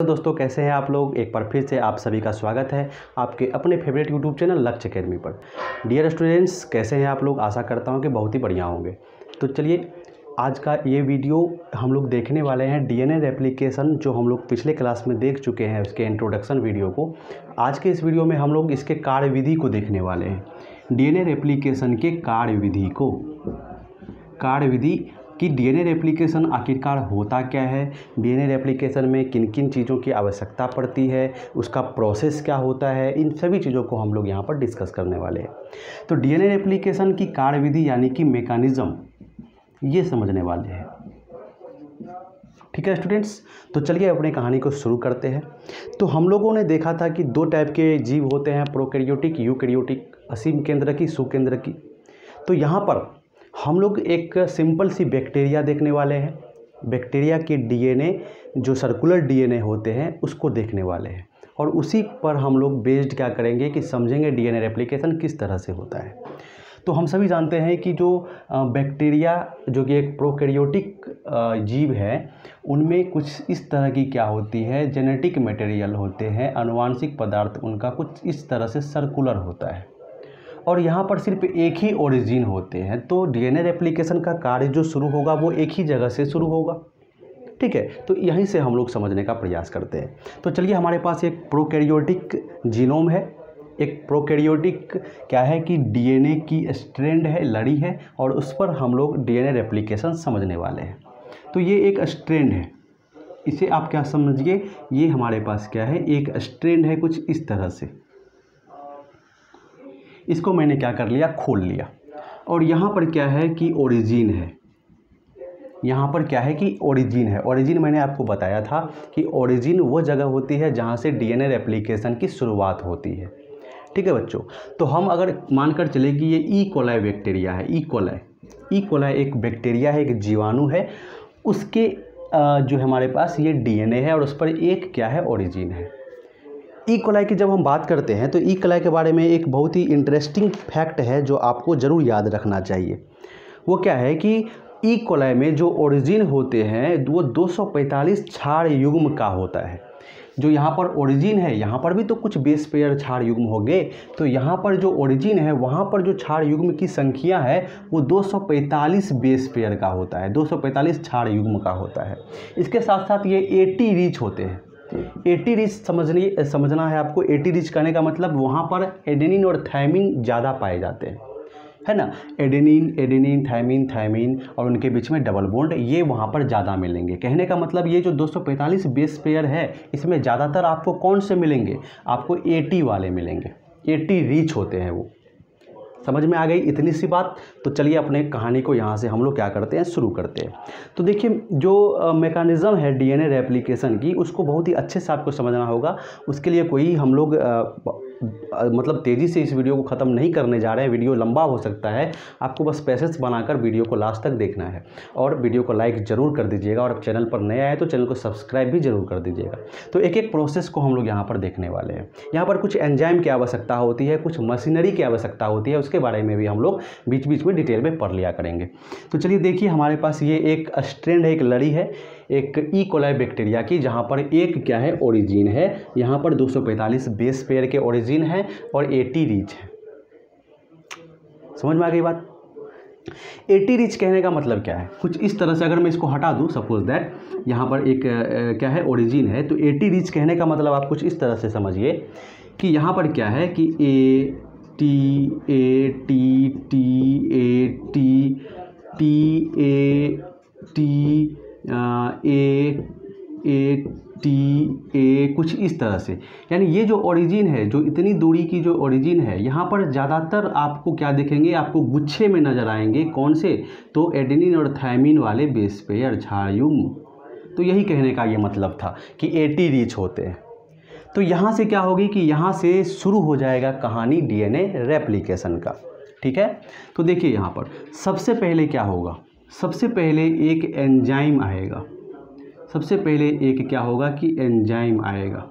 तो दोस्तों कैसे हैं आप लोग। एक बार फिर से आप सभी का स्वागत है आपके अपने फेवरेट यूट्यूब चैनल लक्ष्य अकेडमी पर। डियर स्टूडेंट्स, कैसे हैं आप लोग। आशा करता हूं कि बहुत ही बढ़िया होंगे। तो चलिए आज का ये वीडियो हम लोग देखने वाले हैं डीएनए रेप्लिकेशन, जो हम लोग पिछले क्लास में देख चुके हैं उसके इंट्रोडक्शन वीडियो को। आज के इस वीडियो में हम लोग इसके कार्यविधि को देखने वाले हैं, डीएनए रेप्लिकेशन के कार्यविधि कि डीएनए रेप्लिकेशन आखिरकार होता क्या है, डीएनए रेप्लिकेशन में किन किन चीज़ों की आवश्यकता पड़ती है, उसका प्रोसेस क्या होता है, इन सभी चीज़ों को हम लोग यहाँ पर डिस्कस करने वाले हैं। तो डीएनए रेप्लिकेशन की कार्यविधि यानी कि मैकेनिज्म ये समझने वाले हैं। ठीक है स्टूडेंट्स, तो चलिए अपनी कहानी को शुरू करते हैं। तो हम लोगों ने देखा था कि दो टाइप के जीव होते हैं, प्रोकैरियोटिक, यूकैरियोटिक, असीम केंद्रकी, सुकेंद्रकी। तो यहाँ पर हम लोग एक सिंपल सी बैक्टीरिया देखने वाले हैं। बैक्टीरिया के डीएनए जो सर्कुलर डीएनए होते हैं उसको देखने वाले हैं, और उसी पर हम लोग बेस्ड क्या करेंगे कि समझेंगे डीएनए रेप्लिकेशन किस तरह से होता है। तो हम सभी जानते हैं कि जो बैक्टीरिया जो कि एक प्रोकैरियोटिक जीव है, उनमें कुछ इस तरह की क्या होती है, जेनेटिक मटेरियल होते हैं, आनुवांशिक पदार्थ उनका कुछ इस तरह से सर्कुलर होता है, और यहाँ पर सिर्फ एक ही ओरिजिन होते हैं। तो डीएनए रेप्लिकेशन का कार्य जो शुरू होगा वो एक ही जगह से शुरू होगा। ठीक है, तो यहीं से हम लोग समझने का प्रयास करते हैं। तो चलिए, हमारे पास एक प्रोकैरियोटिक जीनोम है। एक प्रोकैरियोटिक क्या है कि डीएनए की स्ट्रैंड है, लड़ी है, और उस पर हम लोग डीएनए रेप्लिकेशन समझने वाले हैं। तो ये एक स्ट्रैंड है, इसे आप क्या समझिए, ये हमारे पास क्या है, एक स्ट्रैंड है कुछ इस तरह से। इसको मैंने क्या कर लिया, खोल लिया, और यहाँ पर क्या है कि ओरिजिन है। यहाँ पर क्या है कि ओरिजिन है। ओरिजिन मैंने आपको बताया था कि ओरिजिन वो जगह होती है जहाँ से डीएनए रेप्लिकेशन की शुरुआत होती है। ठीक है बच्चों, तो हम अगर मानकर चले कि ये ई कोलाई बैक्टीरिया है। ई कोलाई एक बैक्टीरिया है, एक जीवाणु है, उसके जो हमारे पास ये डीएनए है, और उस पर एक क्या है, ओरिजिन है। ई कोलाई की जब हम बात करते हैं तो ई कोलाई के बारे में एक बहुत ही इंटरेस्टिंग फैक्ट है जो आपको ज़रूर याद रखना चाहिए। वो क्या है कि ई कोलाई में जो ओरिजिन होते हैं वो 245 क्षार युग्म का होता है। जो यहाँ पर ओरिजिन है, यहाँ पर भी तो कुछ बेस पेयर क्षार युग्म हो गए, तो यहाँ पर जो ओरिजिन है वहाँ पर जो क्षार युग्म की संख्या है वो 245 बेस पेयर का होता है, 245 क्षार युग्म का होता है। इसके साथ साथ ये 80 रिच होते हैं। 80 रिच समझना है आपको। 80 रिच करने का मतलब वहाँ पर एडेनिन और थायमिन ज़्यादा पाए जाते हैं, है ना। एडेनिन थायमिन और उनके बीच में डबल बॉन्ड, ये वहाँ पर ज़्यादा मिलेंगे। कहने का मतलब ये जो 245 बेस पेयर है, इसमें ज़्यादातर आपको कौन से मिलेंगे, आपको 80 वाले मिलेंगे। 80 रिच होते हैं वो। समझ में आ गई इतनी सी बात। तो चलिए अपने कहानी को यहाँ से हम लोग क्या करते हैं, शुरू करते हैं। तो देखिए, जो मैकेनिज़्म है डीएनए रेप्लिकेशन की, उसको बहुत ही अच्छे से आपको समझना होगा। उसके लिए कोई हम लोग मतलब तेज़ी से इस वीडियो को ख़त्म नहीं करने जा रहे हैं। वीडियो लंबा हो सकता है, आपको बस पैसेंस बनाकर वीडियो को लास्ट तक देखना है, और वीडियो को लाइक ज़रूर कर दीजिएगा, और चैनल पर नए आए तो चैनल को सब्सक्राइब भी ज़रूर कर दीजिएगा। तो एक एक प्रोसेस को हम लोग यहाँ पर देखने वाले हैं। यहाँ पर कुछ एंजाइम की आवश्यकता होती है, कुछ मशीनरी की आवश्यकता होती है, उसके बारे में भी हम लोग बीच बीच में डिटेल में पढ़ लिया करेंगे। तो चलिए देखिए, हमारे पास ये एक स्ट्रैंड है, एक लड़ी है, एक ई कोलाई बैक्टीरिया की, जहाँ पर एक क्या है, ओरिजिन है। यहाँ पर 245 बेस पेयर के ओरिजिन है और 80 रिच है। समझ में आ गई बात। 80 रिच कहने का मतलब क्या है, कुछ इस तरह से। अगर मैं इसको हटा दूँ, सपोज दैट यहाँ पर एक क्या है, ओरिजिन है, तो 80 रिच कहने का मतलब आप कुछ इस तरह से समझिए कि यहाँ पर क्या है कि ए टी ए कुछ इस तरह से। यानी ये जो ओरिजिन है, जो इतनी दूरी की जो ओरिजिन है, यहाँ पर ज़्यादातर आपको क्या देखेंगे, आपको गुच्छे में नज़र आएंगे। कौन से, तो एडेनिन और थायमिन वाले बेस पेयर क्षार युग्म। तो यही कहने का ये मतलब था कि 80 रिच होते हैं। तो यहाँ से क्या होगी कि यहाँ से शुरू हो जाएगा कहानी डीएनए रेप्लिकेशन का। ठीक है, तो देखिए यहाँ पर सबसे पहले क्या होगा, सबसे पहले एक एंजाइम आएगा। सबसे पहले एक क्या होगा कि एंजाइम आएगा,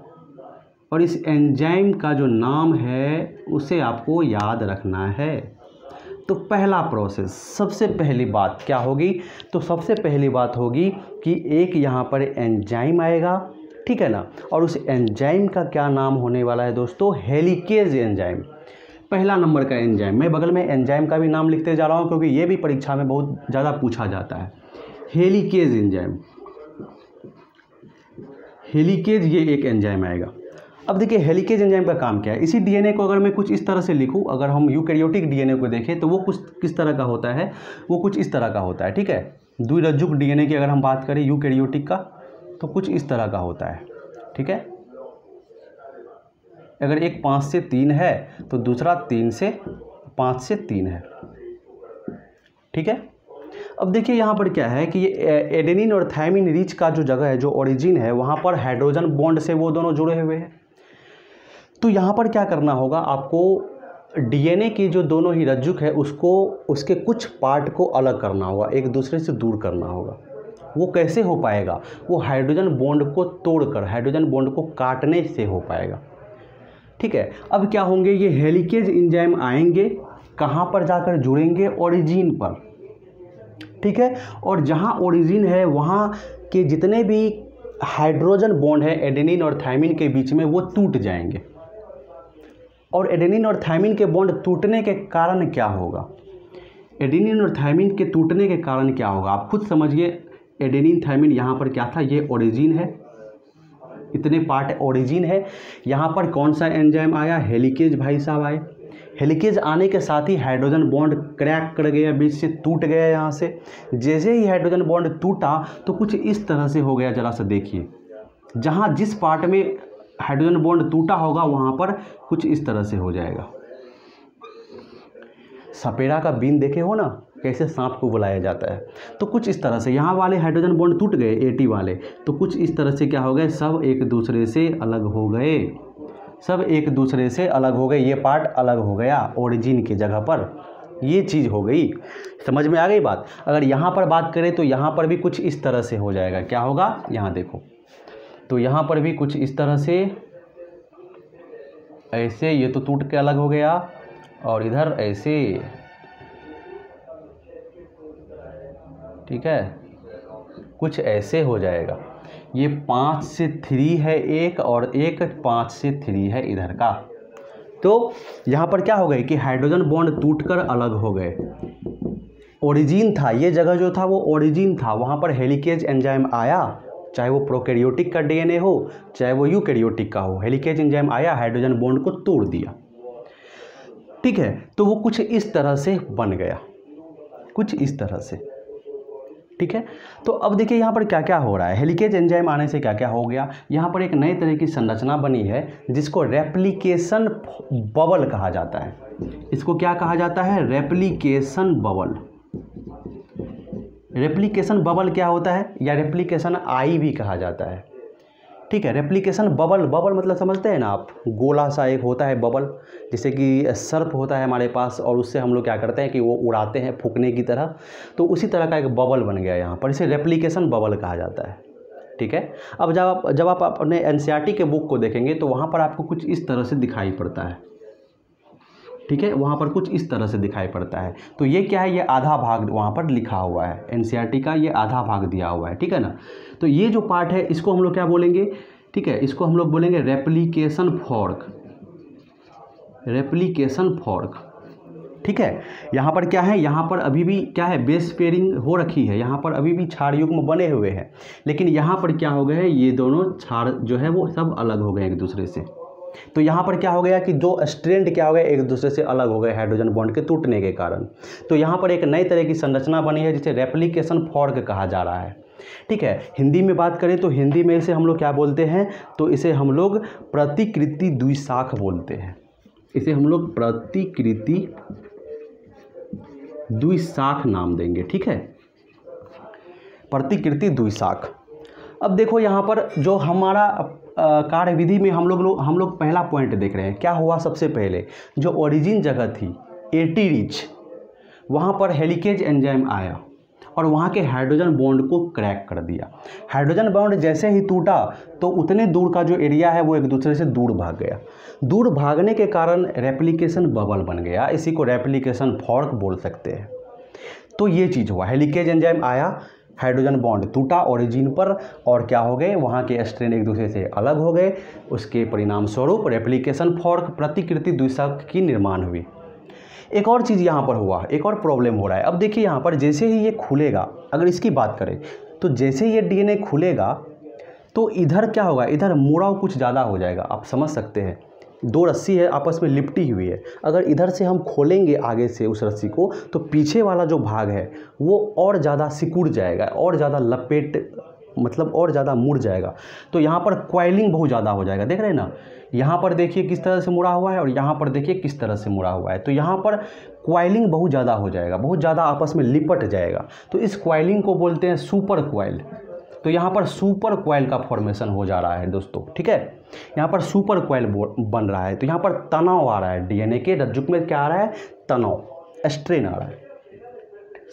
और इस एंजाइम का जो नाम है उसे आपको याद रखना है। तो पहला प्रोसेस, सबसे पहली बात क्या होगी, तो सबसे पहली बात होगी कि एक यहाँ पर एंजाइम आएगा, ठीक है ना। और उस एंजाइम का क्या नाम होने वाला है दोस्तों, हेलिकेज एंजाइम, पहला नंबर का एंजाइम। मैं बगल में एंजाइम का भी नाम लिखते जा रहा हूँ क्योंकि ये भी परीक्षा में बहुत ज़्यादा पूछा जाता है। हेलिकेज एंजाइम, हेलिकेज ये एक एंजाइम आएगा। अब देखिए हेलिकेज एंजाइम का काम क्या है। इसी डीएनए को अगर मैं कुछ इस तरह से लिखूं, अगर हम यूकैरियोटिक डीएनए को देखें तो वो कुछ किस तरह का होता है, वो कुछ इस तरह का होता है, ठीक है। द्विरज्जुक डीएनए की अगर हम बात करें यूकैरियोटिक का तो कुछ इस तरह का होता है, ठीक है। अगर एक 5 से 3 है तो दूसरा 3 से 5 से 3 है, ठीक है। अब देखिए यहाँ पर क्या है कि ये एडेनिन और थायमिन रिच का जो जगह है, जो ओरिजिन है, वहाँ पर हाइड्रोजन बॉन्ड से वो दोनों जुड़े हुए हैं। तो यहाँ पर क्या करना होगा आपको, डीएनए की जो दोनों ही रज्जुक है उसको, उसके कुछ पार्ट को अलग करना होगा, एक दूसरे से दूर करना होगा। वो कैसे हो पाएगा, वो हाइड्रोजन बॉन्ड को तोड़कर, हाइड्रोजन बॉन्ड को काटने से हो पाएगा, ठीक है। अब क्या होंगे, ये हेलिकेज एंजाइम आएंगे, कहाँ पर जाकर जुड़ेंगे, ओरिजिन पर, ठीक है। और जहाँ ओरिजिन है वहाँ के जितने भी हाइड्रोजन बॉन्ड है एडेनिन और थायमिन के बीच में, वो टूट जाएंगे। और एडेनिन और थायमिन के बॉन्ड टूटने के कारण क्या होगा, एडेनिन और थायमिन के टूटने के कारण क्या होगा, आप खुद समझिए। एडेनिन थायमिन यहाँ पर क्या था, ये ओरिजिन है, इतने पार्ट ओरिजिन है। यहाँ पर कौन सा एंजाइम आया, हेलिकेज भाई साहब आए। हेलिकेज आने के साथ ही हाइड्रोजन बॉन्ड क्रैक कर गया, बीच से टूट गया यहाँ से। जैसे ही हाइड्रोजन बॉन्ड टूटा तो कुछ इस तरह से हो गया, जरा सा देखिए, जहाँ जिस पार्ट में हाइड्रोजन बॉन्ड टूटा होगा वहाँ पर कुछ इस तरह से हो जाएगा। सपेरा का बीन देखे हो ना, कैसे सांप को बुलाया जाता है, तो कुछ इस तरह से यहाँ वाले हाइड्रोजन बॉन्ड टूट गए, एटी वाले, तो कुछ इस तरह से क्या हो गए, सब एक दूसरे से अलग हो गए, सब एक दूसरे से अलग हो गए। ये पार्ट अलग हो गया ओरिजिन की जगह पर, ये चीज़ हो गई। समझ में आ गई बात। अगर यहाँ पर बात करें तो यहाँ पर भी कुछ इस तरह से हो जाएगा। क्या होगा, यहाँ देखो, तो यहाँ पर भी कुछ इस तरह से, ऐसे, ये तो टूट के अलग हो गया, और इधर ऐसे, ठीक है, कुछ ऐसे हो जाएगा। ये 5 से 3 है एक, और एक 5 से 3 है इधर का। तो यहाँ पर क्या हो गए कि हाइड्रोजन बॉन्ड टूटकर अलग हो गए। ओरिजिन था, ये जगह जो था वो ओरिजिन था, वहाँ पर हेलिकेज एंजाइम आया, चाहे वो प्रोकैरियोटिक का डीएनए हो चाहे वो यूकैरियोटिक का हो, हेलिकेज एंजाइम आया, हाइड्रोजन बॉन्ड को तोड़ दिया, ठीक है। तो वो कुछ इस तरह से बन गया, कुछ इस तरह से, ठीक है। तो अब देखिए यहाँ पर क्या क्या हो रहा है, हेलिकेज एंजाइम आने से क्या क्या हो गया। यहाँ पर एक नए तरह की संरचना बनी है जिसको रेप्लिकेशन बबल कहा जाता है। इसको क्या कहा जाता है, रेप्लिकेशन बबल। रेप्लिकेशन बबल क्या होता है, या रेप्लिकेशन आई भी कहा जाता है, ठीक है। रेप्लिकेशन बबल, बबल मतलब समझते हैं ना आप, गोला सा एक होता है बबल, जैसे कि सर्प होता है हमारे पास, और उससे हम लोग क्या करते हैं कि वो उड़ाते हैं फूकने की तरह, तो उसी तरह का एक बबल बन गया यहाँ पर, इसे रेप्लिकेशन बबल कहा जाता है, ठीक है। अब जब आप अपने एनसीईआरटी के बुक को देखेंगे तो वहाँ पर आपको कुछ इस तरह से दिखाई पड़ता है, ठीक है, वहाँ पर कुछ इस तरह से दिखाई पड़ता है। तो ये क्या है, ये आधा भाग वहाँ पर लिखा हुआ है, एनसीईआरटी का ये आधा भाग दिया हुआ है, ठीक है ना। तो ये जो पार्ट है इसको हम लोग क्या बोलेंगे, ठीक है, इसको हम लोग बोलेंगे रेप्लिकेशन फॉर्क, रेप्लिकेशन फॉर्क, ठीक है। यहाँ पर क्या है, यहाँ पर अभी भी क्या है, बेस पेयरिंग हो रखी है, यहाँ पर अभी भी क्षार युग्म बने हुए हैं, लेकिन यहाँ पर क्या हो गए हैं, ये दोनों क्षार जो है वो सब अलग हो गए एक दूसरे से। तो यहाँ पर क्या हो गया कि दो स्ट्रैंड क्या हो गए, एक दूसरे से अलग हो गए हाइड्रोजन बॉन्ड के टूटने के कारण। तो यहाँ पर एक नई तरह की संरचना बनी है जिसे रेप्लिकेशन फॉर्क कहा जा रहा है, ठीक है। हिंदी में बात करें तो हिंदी में इसे हम लोग क्या बोलते हैं, तो इसे हम लोग प्रतिकृति द्विशाख बोलते हैं, इसे हम लोग प्रतिकृति द्विशाख नाम देंगे, ठीक है, प्रतिकृति द्विशाख। अब देखो यहाँ पर जो हमारा कार्यविधि में हम लोग पहला पॉइंट देख रहे हैं, क्या हुआ, सबसे पहले जो ओरिजिन जगह थी एटी रिच, वहाँ पर हेलिकेज एंजाइम आया और वहाँ के हाइड्रोजन बॉन्ड को क्रैक कर दिया। हाइड्रोजन बॉन्ड जैसे ही टूटा तो उतने दूर का जो एरिया है वो एक दूसरे से दूर भाग गया। दूर भागने के कारण रेप्लिकेशन बबल बन गया, इसी को रेप्लिकेशन फॉर्क बोल सकते हैं। तो ये चीज़ हुआ, हेलिकेज एंजाइम आया, हाइड्रोजन बॉन्ड टूटा ओरिजिन पर और क्या हो गए, वहाँ के स्ट्रैंड एक दूसरे से अलग हो गए। उसके परिणाम स्वरूप रेप्लिकेशन फॉर्क प्रतिकृति द्विशाख की निर्माण हुई। एक और चीज़ यहाँ पर हुआ, एक और प्रॉब्लम हो रहा है। अब देखिए यहाँ पर जैसे ही ये खुलेगा, अगर इसकी बात करें तो जैसे ही ये डीएनए खुलेगा तो इधर क्या होगा, इधर मुड़ाव कुछ ज़्यादा हो जाएगा। आप समझ सकते हैं, दो रस्सी है आपस में लिपटी हुई है, अगर इधर से हम खोलेंगे आगे से उस रस्सी को तो पीछे वाला जो भाग है वो और ज़्यादा सिकुड़ जाएगा, और ज़्यादा लपेट मतलब और ज़्यादा मुड़ जाएगा। तो यहाँ पर क्वाइलिंग बहुत ज़्यादा हो जाएगा। देख रहे हैं ना, यहाँ पर देखिए किस तरह से मुड़ा हुआ है और यहाँ पर देखिए किस तरह से मुड़ा हुआ है। तो यहाँ पर क्वाइलिंग बहुत ज़्यादा हो जाएगा, बहुत ज़्यादा आपस में लिपट जाएगा। तो इस क्वाइलिंग को बोलते हैं सुपर क्वाइल। तो यहाँ पर सुपर क्वाइल का फॉर्मेशन हो जा रहा है दोस्तों, ठीक है। यहाँ पर सुपर क्वाइल बन रहा है। तो यहाँ पर तनाव आ रहा है, डीएनए के रज्जुक में क्या आ रहा है, तनाव, स्ट्रेन आ रहा है।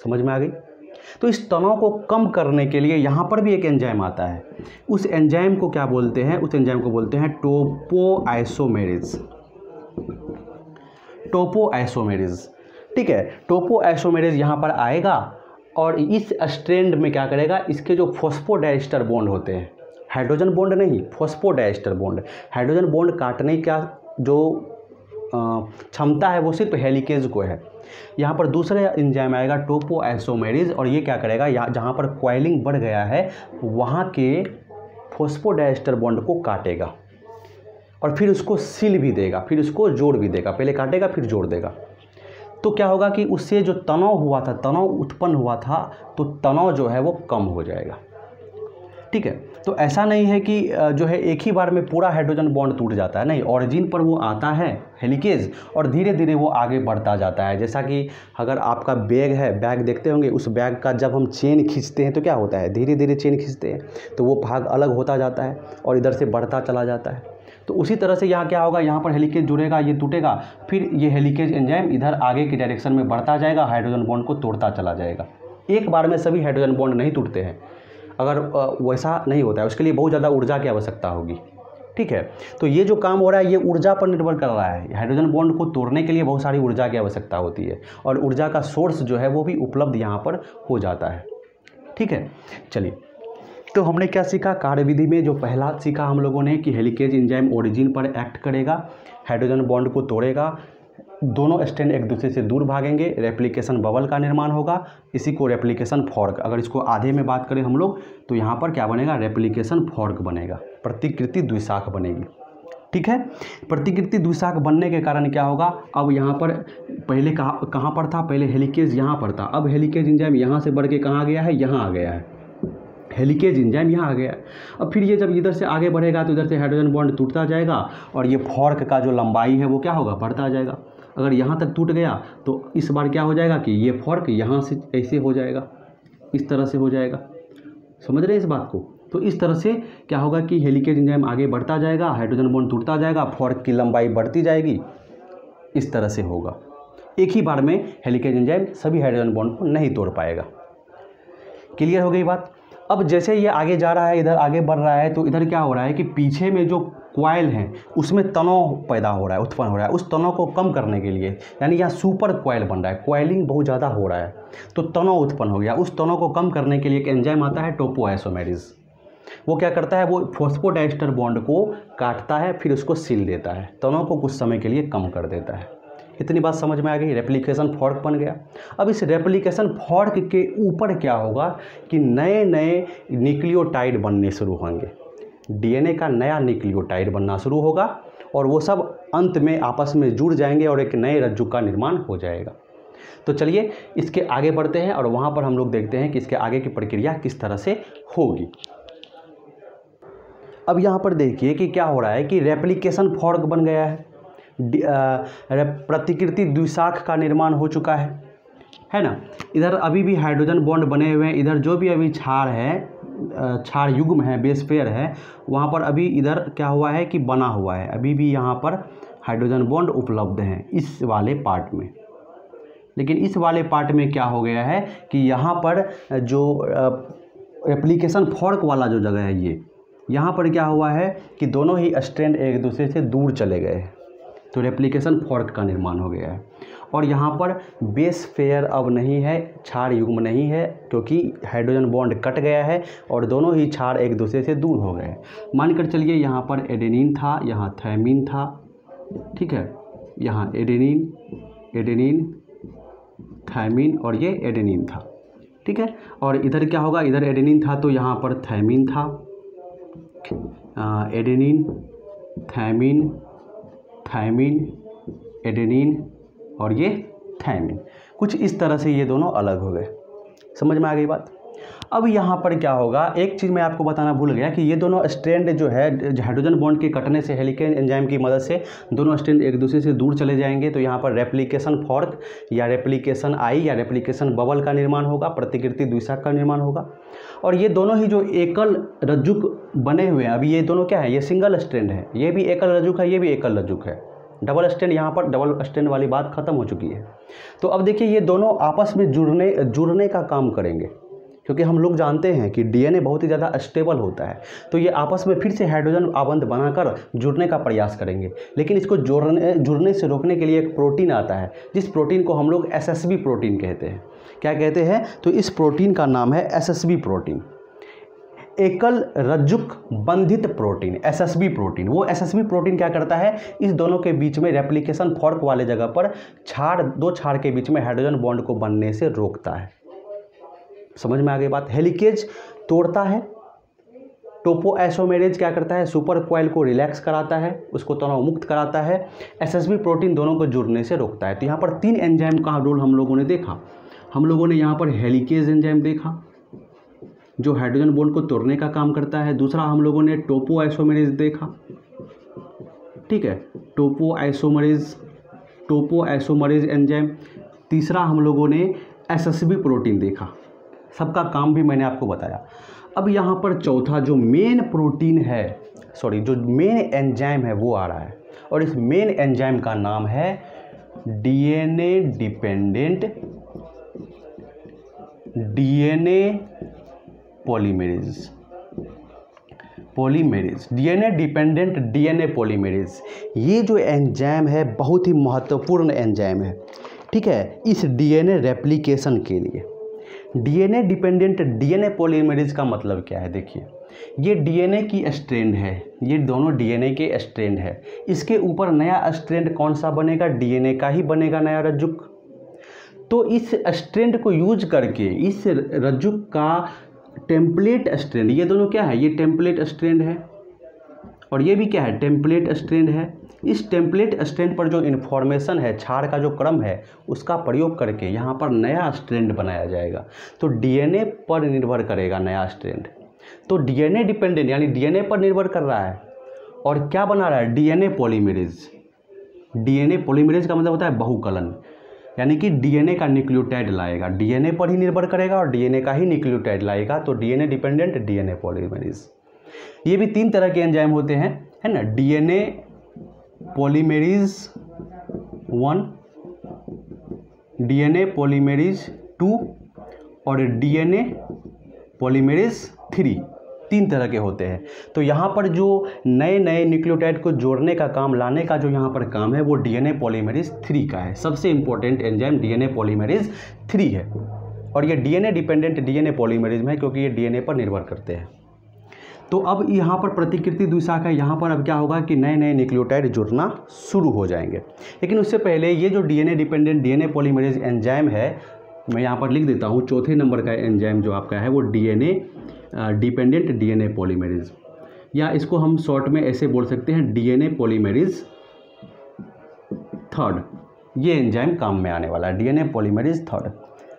समझ में आ गई। तो इस तनाव को कम करने के लिए यहाँ पर भी एक एंजाइम आता है। उस एंजाइम को क्या बोलते हैं, उस एंजाइम को बोलते हैं टोपोआइसोमेरेज। टोपोआइसोमेरेज, ठीक है। टोपोआइसोमेरेज यहाँ पर आएगा और इस स्ट्रैंड में क्या करेगा, इसके जो फॉस्फोडाइस्टर बॉन्ड होते हैं, हाइड्रोजन बॉन्ड नहीं, फॉस्फोडाइस्टर बॉन्ड, हाइड्रोजन बॉन्ड काटने का जो क्षमता है वो सिर्फ हेलिकेज को है। यहाँ पर दूसरा एंजाइम आएगा टोपोआइसोमेरेज, और ये क्या करेगा, जहाँ पर क्वाइलिंग बढ़ गया है वहाँ के फॉस्फोडाइस्टर बॉन्ड को काटेगा और फिर उसको सील भी देगा, फिर उसको जोड़ भी देगा। पहले काटेगा फिर जोड़ देगा। तो क्या होगा कि उससे जो तनाव हुआ था, तनाव उत्पन्न हुआ था, तो तनाव जो है वो कम हो जाएगा, ठीक है। तो ऐसा नहीं है कि जो है एक ही बार में पूरा हाइड्रोजन बॉन्ड टूट जाता है, नहीं। ऑरिजिन पर वो आता है हेलिकेज और धीरे धीरे वो आगे बढ़ता जाता है। जैसा कि अगर आपका बैग है, बैग देखते होंगे, उस बैग का जब हम चेन खींचते हैं तो क्या होता है, धीरे धीरे चेन खींचते हैं तो वो भाग अलग होता जाता है और इधर से बढ़ता चला जाता है। तो उसी तरह से यहाँ क्या होगा, यहाँ पर हेलिकेज जुड़ेगा, ये टूटेगा, फिर ये हेलिकेज एंजाइम इधर आगे की डायरेक्शन में बढ़ता जाएगा, हाइड्रोजन बॉन्ड को तोड़ता चला जाएगा। एक बार में सभी हाइड्रोजन बॉन्ड नहीं टूटते हैं, अगर वैसा नहीं होता है, उसके लिए बहुत ज़्यादा ऊर्जा की आवश्यकता होगी, ठीक है। तो ये जो काम हो रहा है ये ऊर्जा पर निर्भर कर रहा है। हाइड्रोजन बॉन्ड को तोड़ने के लिए बहुत सारी ऊर्जा की आवश्यकता होती है और ऊर्जा का सोर्स जो है वो भी उपलब्ध यहाँ पर हो जाता है, ठीक है। चलिए, तो हमने क्या सीखा कार्यविधि में, जो पहला सीखा हम लोगों ने कि हेलिकेज एंजाइम ओरिजिन पर एक्ट करेगा, हाइड्रोजन बॉन्ड को तोड़ेगा, दोनों स्ट्रैंड एक दूसरे से दूर भागेंगे, रेप्लिकेशन बबल का निर्माण होगा, इसी को रेप्लिकेशन फॉर्क। अगर इसको आधे में बात करें हम लोग तो यहाँ पर क्या बनेगा, रेप्लिकेशन फॉर्क बनेगा, प्रतिकृति द्विशाख बनेगी, ठीक है। प्रतिकृति द्विशाख बनने के कारण क्या होगा, अब यहाँ पर पहले कहाँ पर था, पहले हेलिकेज यहाँ पर था, अब हेलिकेज एंजाइम यहाँ से बढ़ के कहाँ गया है, यहाँ आ गया है, हेलिकेज एंजाइम यहाँ आ गया। अब फिर ये जब इधर से आगे बढ़ेगा तो इधर से हाइड्रोजन बॉन्ड टूटता जाएगा और ये फॉर्क का जो लंबाई है वो क्या होगा, बढ़ता जाएगा। अगर यहाँ तक टूट गया तो इस बार क्या हो जाएगा कि ये फॉर्क यहाँ से ऐसे हो जाएगा, इस तरह से हो जाएगा। समझ रहे हैं इस बात को। तो इस तरह से क्या होगा कि हेलिकेज एंजाइम आगे बढ़ता जाएगा, हाइड्रोजन बॉन्ड टूटता जाएगा, फॉर्क की लंबाई बढ़ती जाएगी, इस तरह से होगा। एक ही बार में हेलिकेज एंजाइम सभी हाइड्रोजन बॉन्ड को नहीं तोड़ पाएगा। क्लियर हो गई बात। अब जैसे ये आगे जा रहा है, इधर आगे बढ़ रहा है, तो इधर क्या हो रहा है कि पीछे में जो क्वाइल है उसमें तनाव पैदा हो रहा है, उत्पन्न हो रहा है। उस तनाव को कम करने के लिए, यानी यहाँ सुपर क्वाइल बन रहा है, क्वाइलिंग बहुत ज़्यादा हो रहा है तो तनाव उत्पन्न हो गया। उस तनाव को कम करने के लिए एक एंजाइम आता है टोपोआइसोमेरेज। वो क्या करता है, वो फॉस्फोडाइस्टर बॉन्ड को काटता है, फिर उसको सील देता है, तनाव को कुछ समय के लिए कम कर देता है। इतनी बात समझ में आ गई। रेप्लिकेशन फॉर्क बन गया। अब इस रेप्लिकेशन फॉर्क के ऊपर क्या होगा कि नए नए न्यूक्लियोटाइड बनने शुरू होंगे, डीएनए का नया न्यूक्लियोटाइड बनना शुरू होगा और वो सब अंत में आपस में जुड़ जाएंगे और एक नए रज्जु का निर्माण हो जाएगा। तो चलिए इसके आगे बढ़ते हैं और वहाँ पर हम लोग देखते हैं कि इसके आगे की प्रक्रिया किस तरह से होगी। अब यहाँ पर देखिए कि क्या हो रहा है कि रेप्लिकेशन फॉर्क बन गया है, प्रतिकृति द्विशाख का निर्माण हो चुका है ना। इधर अभी भी हाइड्रोजन बॉन्ड बने हुए हैं, इधर जो भी अभी क्षार है, क्षार युग्म है, बेस पेयर है, वहाँ पर अभी इधर क्या हुआ है कि बना हुआ है, अभी भी यहाँ पर हाइड्रोजन बॉन्ड उपलब्ध हैं इस वाले पार्ट में। लेकिन इस वाले पार्ट में क्या हो गया है कि यहाँ पर जो रेप्लिकेशन फॉर्क वाला जो जगह है, ये यहाँ पर क्या हुआ है कि दोनों ही स्ट्रैंड एक दूसरे से दूर चले गए। तो रेप्लिकेशन फॉर्क का निर्माण हो गया है। और यहाँ पर बेस पेयर अब नहीं है, क्षार युग्म नहीं है, क्योंकि हाइड्रोजन बॉन्ड कट गया है और दोनों ही क्षार एक दूसरे से दूर हो गए। मानकर चलिए यहाँ पर एडेनिन था, यहाँ थायमिन था, ठीक है, यहाँ एडेनिन थायमिन और ये एडेनिन था, ठीक है। और इधर क्या होगा, इधर एडेनिन था तो यहाँ पर थायमिन था, एडेनिन थायमिन एडेनिन और ये थायमिन, कुछ इस तरह से ये दोनों अलग हो गए। समझ में आ गई बात। अब यहाँ पर क्या होगा, एक चीज़ मैं आपको बताना भूल गया कि ये दोनों स्ट्रैंड जो है हाइड्रोजन बॉन्ड के कटने से हेलिकेज एंजाइम की मदद से दोनों स्ट्रैंड एक दूसरे से दूर चले जाएंगे। तो यहाँ पर रेप्लिकेशन फॉर्क या रेप्लिकेशन आई या रेप्लिकेशन बबल का निर्माण होगा, प्रतिकृति द्विशाख का निर्माण होगा। और ये दोनों ही जो एकल रज्जुक बने हुए हैं, अभी ये दोनों क्या है, ये सिंगल स्ट्रैंड है, ये भी एकल रज्जुक है, ये भी एकल रज्जुक है। डबल स्ट्रैंड, यहाँ पर डबल स्ट्रैंड वाली बात खत्म हो चुकी है। तो अब देखिए ये दोनों आपस में जुड़ने का काम करेंगे, क्योंकि हम लोग जानते हैं कि डीएनए बहुत ही ज़्यादा स्टेबल होता है। तो ये आपस में फिर से हाइड्रोजन आबंध बनाकर जुड़ने का प्रयास करेंगे। लेकिन इसको जुड़ने से रोकने के लिए एक प्रोटीन आता है, जिस प्रोटीन को हम लोग एसएसबी प्रोटीन कहते हैं। क्या कहते हैं, तो इस प्रोटीन का नाम है एसएसबी प्रोटीन, एकल रज्जुक बंधित प्रोटीन, एसएसबी प्रोटीन। वो एसएसबी प्रोटीन क्या करता है, इस दोनों के बीच में रेप्लिकेशन फॉर्क वाले जगह पर दो क्षार के बीच में हाइड्रोजन बॉन्ड को बनने से रोकता है। समझ में आ गई बात। हेलिकेज तोड़ता है, टोपोआइसोमेरेज क्या करता है, सुपर कॉइल को रिलैक्स कराता है, उसको तनाव मुक्त कराता है। एसएसबी प्रोटीन दोनों को जुड़ने से रोकता है। तो यहाँ पर 3 एंजाइम का रोल हम लोगों ने देखा। हम लोगों ने यहाँ पर हेलिकेज एंजाइम देखा जो हाइड्रोजन बॉन्ड को तोड़ने का काम करता है। दूसरा हम लोगों ने टोपोआइसोमेरेज देखा, ठीक है, टोपोआइसोमेरेज एंजाइम। तीसरा हम लोगों ने एसएसबी प्रोटीन देखा, सबका काम भी मैंने आपको बताया। अब यहाँ पर चौथा जो मेन प्रोटीन है, जो मेन एंजाइम है वो आ रहा है, और इस मेन एंजाइम का नाम है डीएनए डिपेंडेंट डीएनए पॉलीमेरेज। ये जो एंजाइम है बहुत ही महत्वपूर्ण एंजाइम है, ठीक है, इस डीएनए रेप्लिकेशन के लिए। डीएनए डिपेंडेंट डीएनए पॉलीमेरेज का मतलब क्या है, देखिए ये डीएनए की स्ट्रैंड है, ये दोनों डीएनए के स्ट्रैंड है। इसके ऊपर नया स्ट्रैंड कौन सा बनेगा, डीएनए का ही बनेगा नया रज्जुक। तो इस स्ट्रैंड को यूज करके इस रज्जुक का टेम्पलेट स्ट्रैंड, ये दोनों क्या है, ये टेम्पलेट स्ट्रैंड है और ये भी क्या है, टेम्पलेट स्ट्रैंड है। इस टेम्पलेट स्ट्रैंड पर जो इन्फॉर्मेशन है, क्षार का जो क्रम है, उसका प्रयोग करके यहाँ पर नया स्ट्रैंड बनाया जाएगा। तो डीएनए पर निर्भर करेगा नया स्ट्रैंड। तो डीएनए डिपेंडेंट यानी डीएनए पर निर्भर कर रहा है। और क्या बना रहा है, डीएनए पॉलीमेरेज। डीएनए पॉलीमेरेज का मतलब होता है बहुकलन, यानी कि डीएनए का न्यूक्लियोटाइड लाएगा, डीएनए पर ही निर्भर करेगा और डीएनए का ही न्यूक्लियोटाइड लाएगा। तो डीएनए डिपेंडेंट डीएनए पॉलीमेरेज। ये भी 3 तरह के एंजाइम होते हैं, है ना, डीएनए पॉलीमेरेज 1, डीएनए पॉलीमेरेज 2 और डीएनए पॉलीमेरेज 3, 3 तरह के होते हैं। तो यहाँ पर जो नए नए न्यूक्लियोटाइड को जोड़ने का काम, लाने का जो यहाँ पर काम है, वो डीएनए पॉलीमेरेज 3 का है। सबसे इंपॉर्टेंट एंजाइम डीएनए पॉलीमेरेज 3 है और ये डीएनए डिपेंडेंट डीएनए पॉलीमेरेज में है, क्योंकि ये डीएनए पर निर्भर करते हैं। तो अब यहाँ पर प्रतिकृति द्विशाख है, यहाँ पर अब क्या होगा कि नए नए न्यूक्लियोटाइड जुड़ना शुरू हो जाएंगे। लेकिन उससे पहले ये जो DNA dependent DNA polymerase enzyme है, मैं यहाँ पर लिख देता हूँ, चौथे नंबर का एंजाइम जो आपका है वो डीएनए डिपेंडेंट डीएनए पॉलीमेरेज, या इसको हम शॉर्ट में ऐसे बोल सकते हैं डीएनए पॉलीमेरेज 3। ये एंजाइम काम में आने वाला है, डीएनए पॉलीमेरेज 3।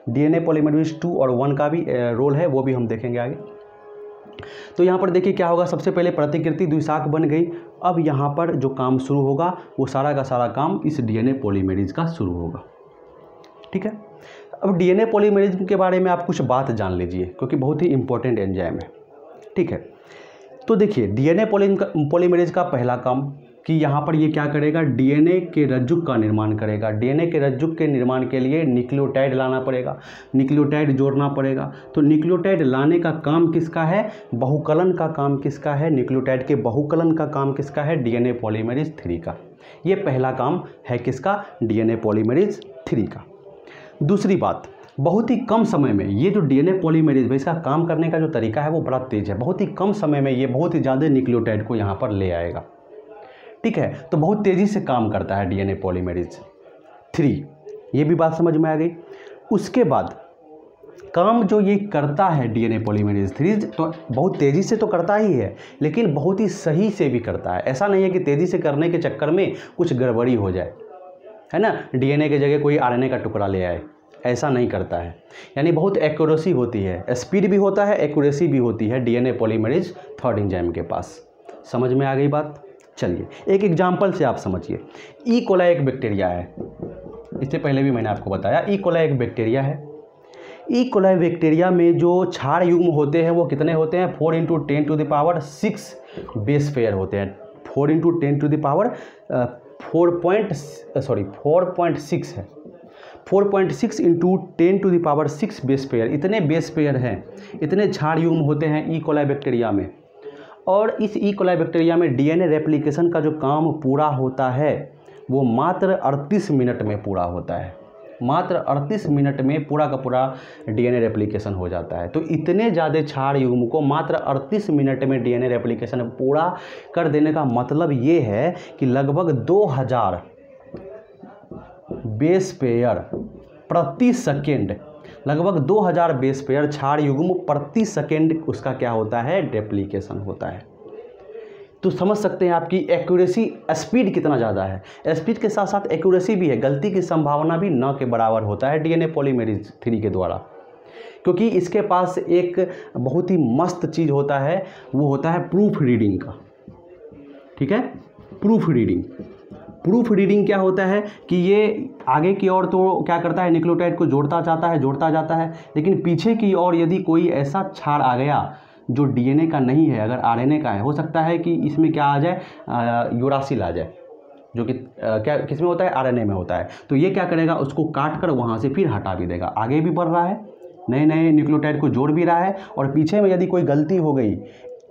डीएनए पॉलीमेरेज 2 और 1 का भी रोल है, वो भी हम देखेंगे आगे। तो यहाँ पर देखिए क्या होगा, सबसे पहले प्रतिकृति द्विशाख बन गई। अब यहाँ पर जो काम शुरू होगा वो सारा का सारा काम इस डीएनए पॉलीमेरेज का शुरू होगा, ठीक है। अब डीएनए पॉलीमेरेज के बारे में आप कुछ बात जान लीजिए, क्योंकि बहुत ही इंपॉर्टेंट एंजाइम है, ठीक है। तो देखिए डीएनए पॉलीमेरेज का पहला काम कि यहाँ पर ये क्या करेगा, डीएनए के रज्जुक का निर्माण करेगा। डीएनए के रज्जुक के निर्माण के लिए न्यूक्लियोटाइड लाना पड़ेगा, न्यूक्लियोटाइड जोड़ना पड़ेगा। तो न्यूक्लियोटाइड लाने का काम किसका है, बहुकलन का काम किसका है, न्यूक्लियोटाइड के बहुकलन का काम किसका है, डीएनए पॉलीमरेज 3 का। ये पहला काम है किसका, डीएनए पॉलीमरेज 3 का। दूसरी बात, बहुत ही कम समय में ये जो डीएनए पॉलीमरेज है इसका काम करने का जो तरीका है वो बड़ा तेज़ है। बहुत ही कम समय में ये बहुत ही ज़्यादा न्यूक्लियोटाइड को यहाँ पर ले आएगा। ठीक है, तो बहुत तेज़ी से काम करता है डीएनए पॉलीमरेज 3, ये भी बात समझ में आ गई। उसके बाद काम जो ये करता है डीएनए पॉलीमरेज 3 तो बहुत तेज़ी से तो करता ही है, लेकिन बहुत ही सही से भी करता है। ऐसा नहीं है कि तेज़ी से करने के चक्कर में कुछ गड़बड़ी हो जाए, है ना, डीएनए की जगह कोई आरएनए का टुकड़ा ले आए, ऐसा नहीं करता है। यानी बहुत एक्यूरेसी होती है, स्पीड भी होता है, एक्यूरेसी भी होती है डीएनए पॉलीमरेज 3 एंजाइम के पास। समझ में आ गई बात। चलिए एक एग्जाम्पल से आप समझिए। ई कोलाई एक बैक्टीरिया है, इससे पहले भी मैंने आपको बताया ई कोलाई एक बैक्टीरिया है। ई कोलाई बैक्टीरिया में जो क्षार युग्म होते हैं वो कितने होते हैं, 4 × 10⁶ बेस पेयर होते हैं। 4 × 10⁶ है, 4.6 × 10⁶ बेस पेयर, इतने बेस पेयर हैं, इतने क्षार युग्म होते हैं ई कोलाई बैक्टीरिया में। और इस ई कोलाई बैक्टीरिया में डीएनए रेप्लिकेशन का जो काम पूरा होता है वो मात्र 38 मिनट में पूरा होता है। मात्र 38 मिनट में पूरा का पूरा डीएनए रेप्लिकेशन हो जाता है। तो इतने ज़्यादा क्षार युग्म को मात्र 38 मिनट में डीएनए रेप्लिकेशन पूरा कर देने का मतलब ये है कि लगभग 2000 बेस पेयर प्रति सेकेंड, लगभग 2000 बेस पेयर क्षार युग्म प्रति सेकेंड उसका क्या होता है, रेप्लिकेशन होता है। तो समझ सकते हैं आपकी एक्यूरेसी, स्पीड कितना ज़्यादा है। स्पीड के साथ साथ एक्यूरेसी भी है, गलती की संभावना भी न के बराबर होता है डीएनए पॉलीमरेज 3 के द्वारा, क्योंकि इसके पास एक बहुत ही मस्त चीज़ होता है, वो होता है प्रूफ रीडिंग का। ठीक है, प्रूफ रीडिंग। प्रूफ रीडिंग क्या होता है कि ये आगे की ओर तो क्या करता है, न्यूक्लियोटाइड को जोड़ता जाता है, लेकिन पीछे की ओर यदि कोई ऐसा क्षार आ गया जो डीएनए का नहीं है, अगर आरएनए का है, हो सकता है कि इसमें क्या आ जाए, यूरासिल आ जाए, जो कि क्या किसमें होता है, आरएनए में होता है। तो ये क्या करेगा, उसको काट कर वहाँ से फिर हटा भी देगा। आगे भी बढ़ रहा है, नए नए न्यूक्लियोटाइड को जोड़ भी रहा है, और पीछे में यदि कोई गलती हो गई,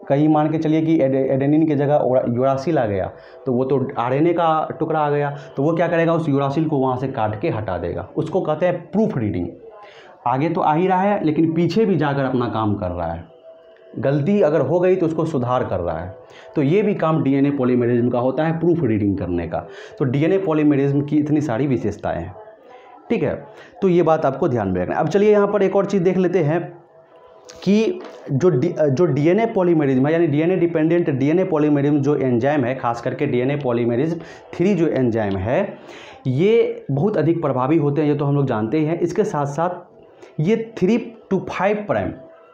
कहीं मान के चलिए कि एडेनिन की जगह यूरासिल आ गया, तो वो तो आरएनए का टुकड़ा आ गया, तो वो क्या करेगा, उस यूरासिल को वहाँ से काट के हटा देगा। उसको कहते हैं प्रूफ रीडिंग। आगे तो आ ही रहा है, लेकिन पीछे भी जाकर अपना काम कर रहा है, गलती अगर हो गई तो उसको सुधार कर रहा है। तो ये भी काम डीएनए पॉलीमरेज का होता है, प्रूफ रीडिंग करने का। तो डीएनए पॉलीमरेज की इतनी सारी विशेषताएं हैं। ठीक है, तो ये बात आपको ध्यान में रखना। अब चलिए यहाँ पर एक और चीज़ देख लेते हैं कि जो डीएनए पॉलीमरेज है, यानी डीएनए डिपेंडेंट डीएनए पॉलीमरेज जो एंजाइम है, खास करके डीएनए पॉलीमरेज 3 जो एंजाइम है, ये बहुत अधिक प्रभावी होते हैं, ये तो हम लोग जानते ही हैं। इसके साथ साथ ये 3 to 5 प्राइम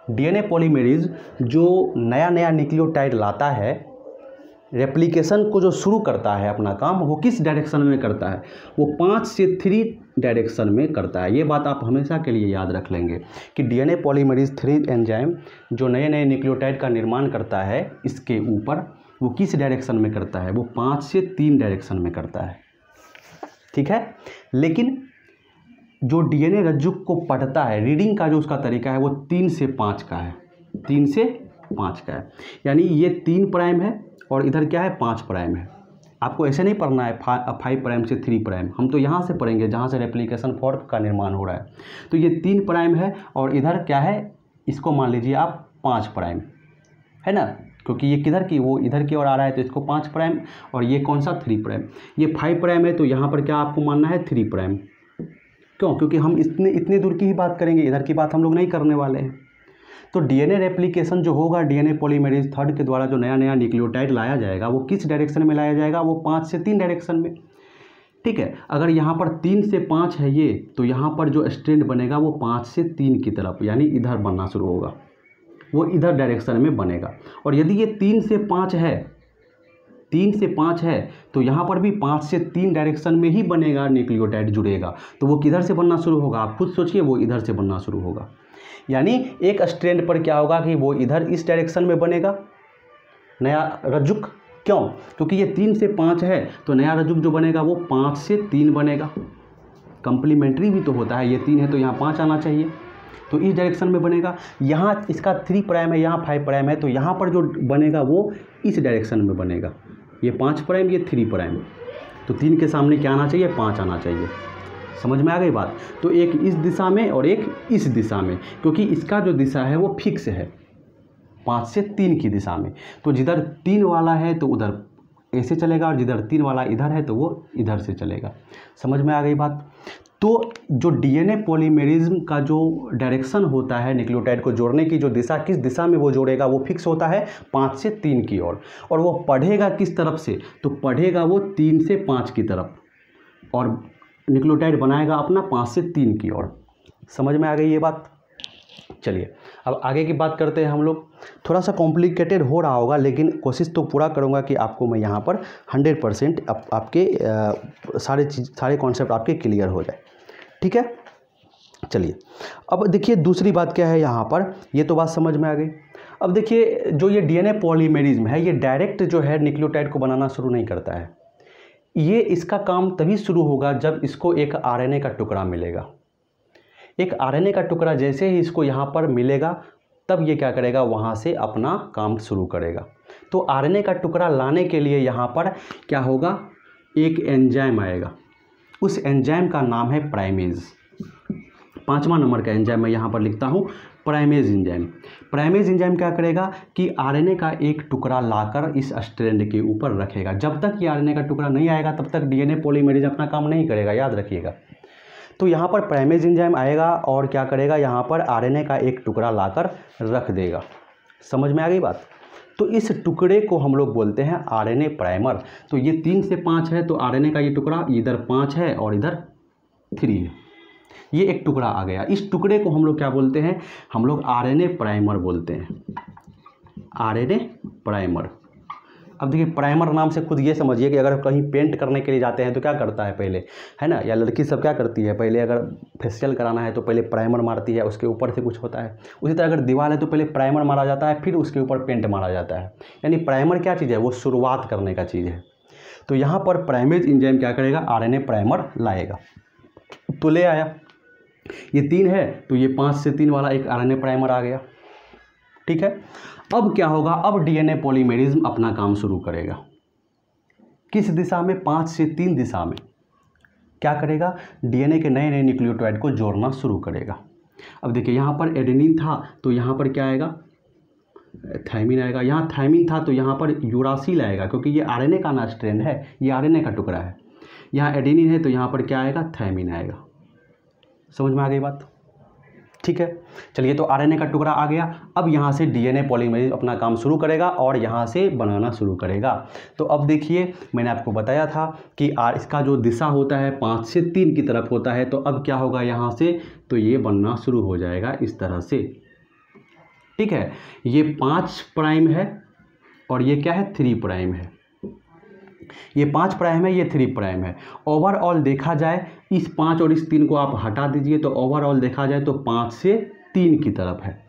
डीएनए पॉलीमरेज जो नया न्यूक्लियोटाइड लाता है, रेप्लिकेशन को जो शुरू करता है अपना काम, वो किस डायरेक्शन में करता है, वो 5 से 3 डायरेक्शन में करता है। ये बात आप हमेशा के लिए याद रख लेंगे कि डीएनए पॉलीमरेज 3 एंजाइम जो नए न्यूक्लियोटाइड का निर्माण करता है इसके ऊपर, वो किस डायरेक्शन में करता है, वो 5 से 3 डायरेक्शन में करता है। ठीक है, लेकिन जो डीएनए रज्जुक को पढ़ता है, रीडिंग का जो उसका तरीका है, वो 3 से 5 का है, 3 से 5 का है। यानी ये 3 प्राइम है और इधर क्या है, 5 प्राइम है। आपको ऐसे नहीं पढ़ना है 5 प्राइम से 3 प्राइम, हम तो यहाँ से पढ़ेंगे जहाँ से रेप्लिकेशन फॉर्क का निर्माण हो रहा है। तो ये 3 प्राइम है और इधर क्या है, इसको मान लीजिए आप 5 प्राइम है ना, क्योंकि ये किधर की, वो इधर की ओर आ रहा है, तो इसको 5 प्राइम, और ये कौन सा 3 प्राइम। ये 5 प्राइम है, तो यहाँ पर क्या आपको मानना है, 3 प्राइम। क्यों, क्योंकि हम इतनी दूर की ही बात करेंगे, इधर की बात हम लोग नहीं करने वाले हैं। तो डीएनए रेप्लिकेशन जो होगा डीएनए पॉलीमरेज 3 के द्वारा, जो नया न्यूक्लियोटाइड लाया जाएगा, वो किस डायरेक्शन में लाया जाएगा, वो 5 से 3 डायरेक्शन में। ठीक है, अगर यहाँ पर 3 से 5 है ये, तो यहाँ पर जो स्ट्रैंड बनेगा वो 5 से 3 की तरफ, यानी इधर बनना शुरू होगा, वो इधर डायरेक्शन में बनेगा। और यदि ये 3 से 5 है, 3 से 5 है, तो यहाँ पर भी 5 से 3 डायरेक्शन में ही बनेगा, न्यूक्लियोटाइड जुड़ेगा। तो वो किधर से बनना शुरू होगा, आप खुद सोचिए, वो इधर से बनना शुरू होगा। यानी एक स्ट्रैंड पर क्या होगा कि वो इधर इस डायरेक्शन में बनेगा नया रज्जुक, क्यों? क्योंकि ये 3 से 5 है तो नया रज्जुक जो बनेगा वो 5 से 3 बनेगा। कंप्लीमेंट्री भी तो होता है, ये 3 है तो यहाँ 5 आना चाहिए, तो इस डायरेक्शन में बनेगा। यहाँ इसका 3 प्राइम है, यहाँ 5 प्राइम है, तो यहाँ पर जो बनेगा वो इस डायरेक्शन में बनेगा। ये 5 प्राइम, ये 3 प्राइम, तो 3 के सामने क्या आना चाहिए? 5 आना चाहिए। समझ में आ गई बात? तो एक इस दिशा में और एक इस दिशा में, क्योंकि इसका जो दिशा है वो फिक्स है 5 से 3 की दिशा में। तो जिधर 3 वाला है तो उधर ऐसे चलेगा, और जिधर 3 वाला इधर है तो वो इधर से चलेगा। समझ में आ गई बात? तो जो डीएनए पॉलीमेरिज्म का जो डायरेक्शन होता है, न्यूक्लियोटाइड को जोड़ने की जो दिशा, किस दिशा में वो जोड़ेगा वो फिक्स होता है 5 से 3 की ओर। और वो पढ़ेगा किस तरफ से? तो पढ़ेगा वो 3 से 5 की तरफ, और न्यूक्लियोटाइड बनाएगा अपना 5 से 3 की ओर। समझ में आ गई ये बात? चलिए अब आगे की बात करते हैं हम लोग। थोड़ा सा कॉम्प्लिकेटेड हो रहा होगा, लेकिन कोशिश तो पूरा करूंगा कि आपको मैं यहाँ पर 100% आपके सारे कॉन्सेप्ट आपके क्लियर हो जाए। ठीक है, चलिए अब देखिए दूसरी बात क्या है यहाँ पर, ये तो बात समझ में आ गई। अब देखिए जो ये डीएनए पॉलीमेरिज्म है, ये डायरेक्ट जो है न्यूक्लियोटाइड को बनाना शुरू नहीं करता है। ये इसका काम तभी शुरू होगा जब इसको एक आरएनए का टुकड़ा मिलेगा। एक आरएनए का टुकड़ा जैसे ही इसको यहाँ पर मिलेगा, तब ये क्या करेगा? वहाँ से अपना काम शुरू करेगा। तो आरएनए का टुकड़ा लाने के लिए यहाँ पर क्या होगा? एक एंजाइम आएगा। उस एंजाइम का नाम है प्राइमेज। 5वां नंबर का एंजाइम मैं यहाँ पर लिखता हूँ, प्राइमेज एंजाइम। प्राइमेज एंजाइम क्या करेगा कि आरएनए का एक टुकड़ा लाकर इस स्ट्रैंड के ऊपर रखेगा। जब तक ये आरएनए का टुकड़ा नहीं आएगा तब तक डीएनए पॉलीमेरेज अपना काम नहीं करेगा, याद रखिएगा। तो यहाँ पर प्राइमेज एंजाइम आएगा और क्या करेगा? यहाँ पर आरएनए का एक टुकड़ा लाकर रख देगा। समझ में आ गई बात? तो इस टुकड़े को हम लोग बोलते हैं आरएनए प्राइमर। तो ये 3 से 5 है तो आरएनए का ये टुकड़ा इधर 5 है और इधर 3 है, ये एक टुकड़ा आ गया। इस टुकड़े को हम लोग क्या बोलते हैं? हम लोग आरएनए प्राइमर बोलते हैं, आरएनए प्राइमर। अब देखिए प्राइमर नाम से खुद ये समझिए कि अगर कहीं पेंट करने के लिए जाते हैं तो क्या करता है पहले, है ना, या लड़की सब क्या करती है पहले, अगर फेशियल कराना है तो पहले प्राइमर मारती है, उसके ऊपर से कुछ होता है। उसी तरह अगर दीवार है तो पहले प्राइमर मारा जाता है, फिर उसके ऊपर पेंट मारा जाता है। यानी प्राइमर क्या चीज़ है? वो शुरुआत करने का चीज़ है। तो यहाँ पर प्राइमेज एंजाइम क्या करेगा? आरएनए प्राइमर लाएगा। तो ले आया, ये 3 है तो ये 5 से 3 वाला एक आरएनए प्राइमर आ गया। ठीक है, अब क्या होगा? अब डीएनए पॉलीमेरिज्म अपना काम शुरू करेगा। किस दिशा में? 5 से 3 दिशा में। क्या करेगा? डीएनए के नए नए न्यूक्लियोटाइड को जोड़ना शुरू करेगा। अब देखिए यहाँ पर एडेनिन था तो यहाँ पर क्या आएगा? थायमिन आएगा। यहाँ थायमिन था तो यहाँ पर यूरासिल आएगा, क्योंकि ये आरएनए का ना स्ट्रैंड है, ये आरएनए का टुकड़ा है। यहाँ एडेनिन है तो यहाँ पर क्या आएगा? थायमिन आएगा। समझ में आ गई बात? ठीक है, चलिए तो आरएनए का टुकड़ा आ गया। अब यहाँ से डीएनए पॉलीमेरेज अपना काम शुरू करेगा और यहाँ से बनाना शुरू करेगा। तो अब देखिए मैंने आपको बताया था कि इसका जो दिशा होता है 5 से 3 की तरफ होता है। तो अब क्या होगा यहाँ से? तो ये बनना शुरू हो जाएगा इस तरह से। ठीक है, ये 5 प्राइम है और ये क्या है? 3 प्राइम है। ये 5 प्राइम है, ये 3 प्राइम है। ओवरऑल देखा जाए इस 5 और इस 3 को आप हटा दीजिए तो ओवरऑल देखा जाए तो 5 से 3 की तरफ है।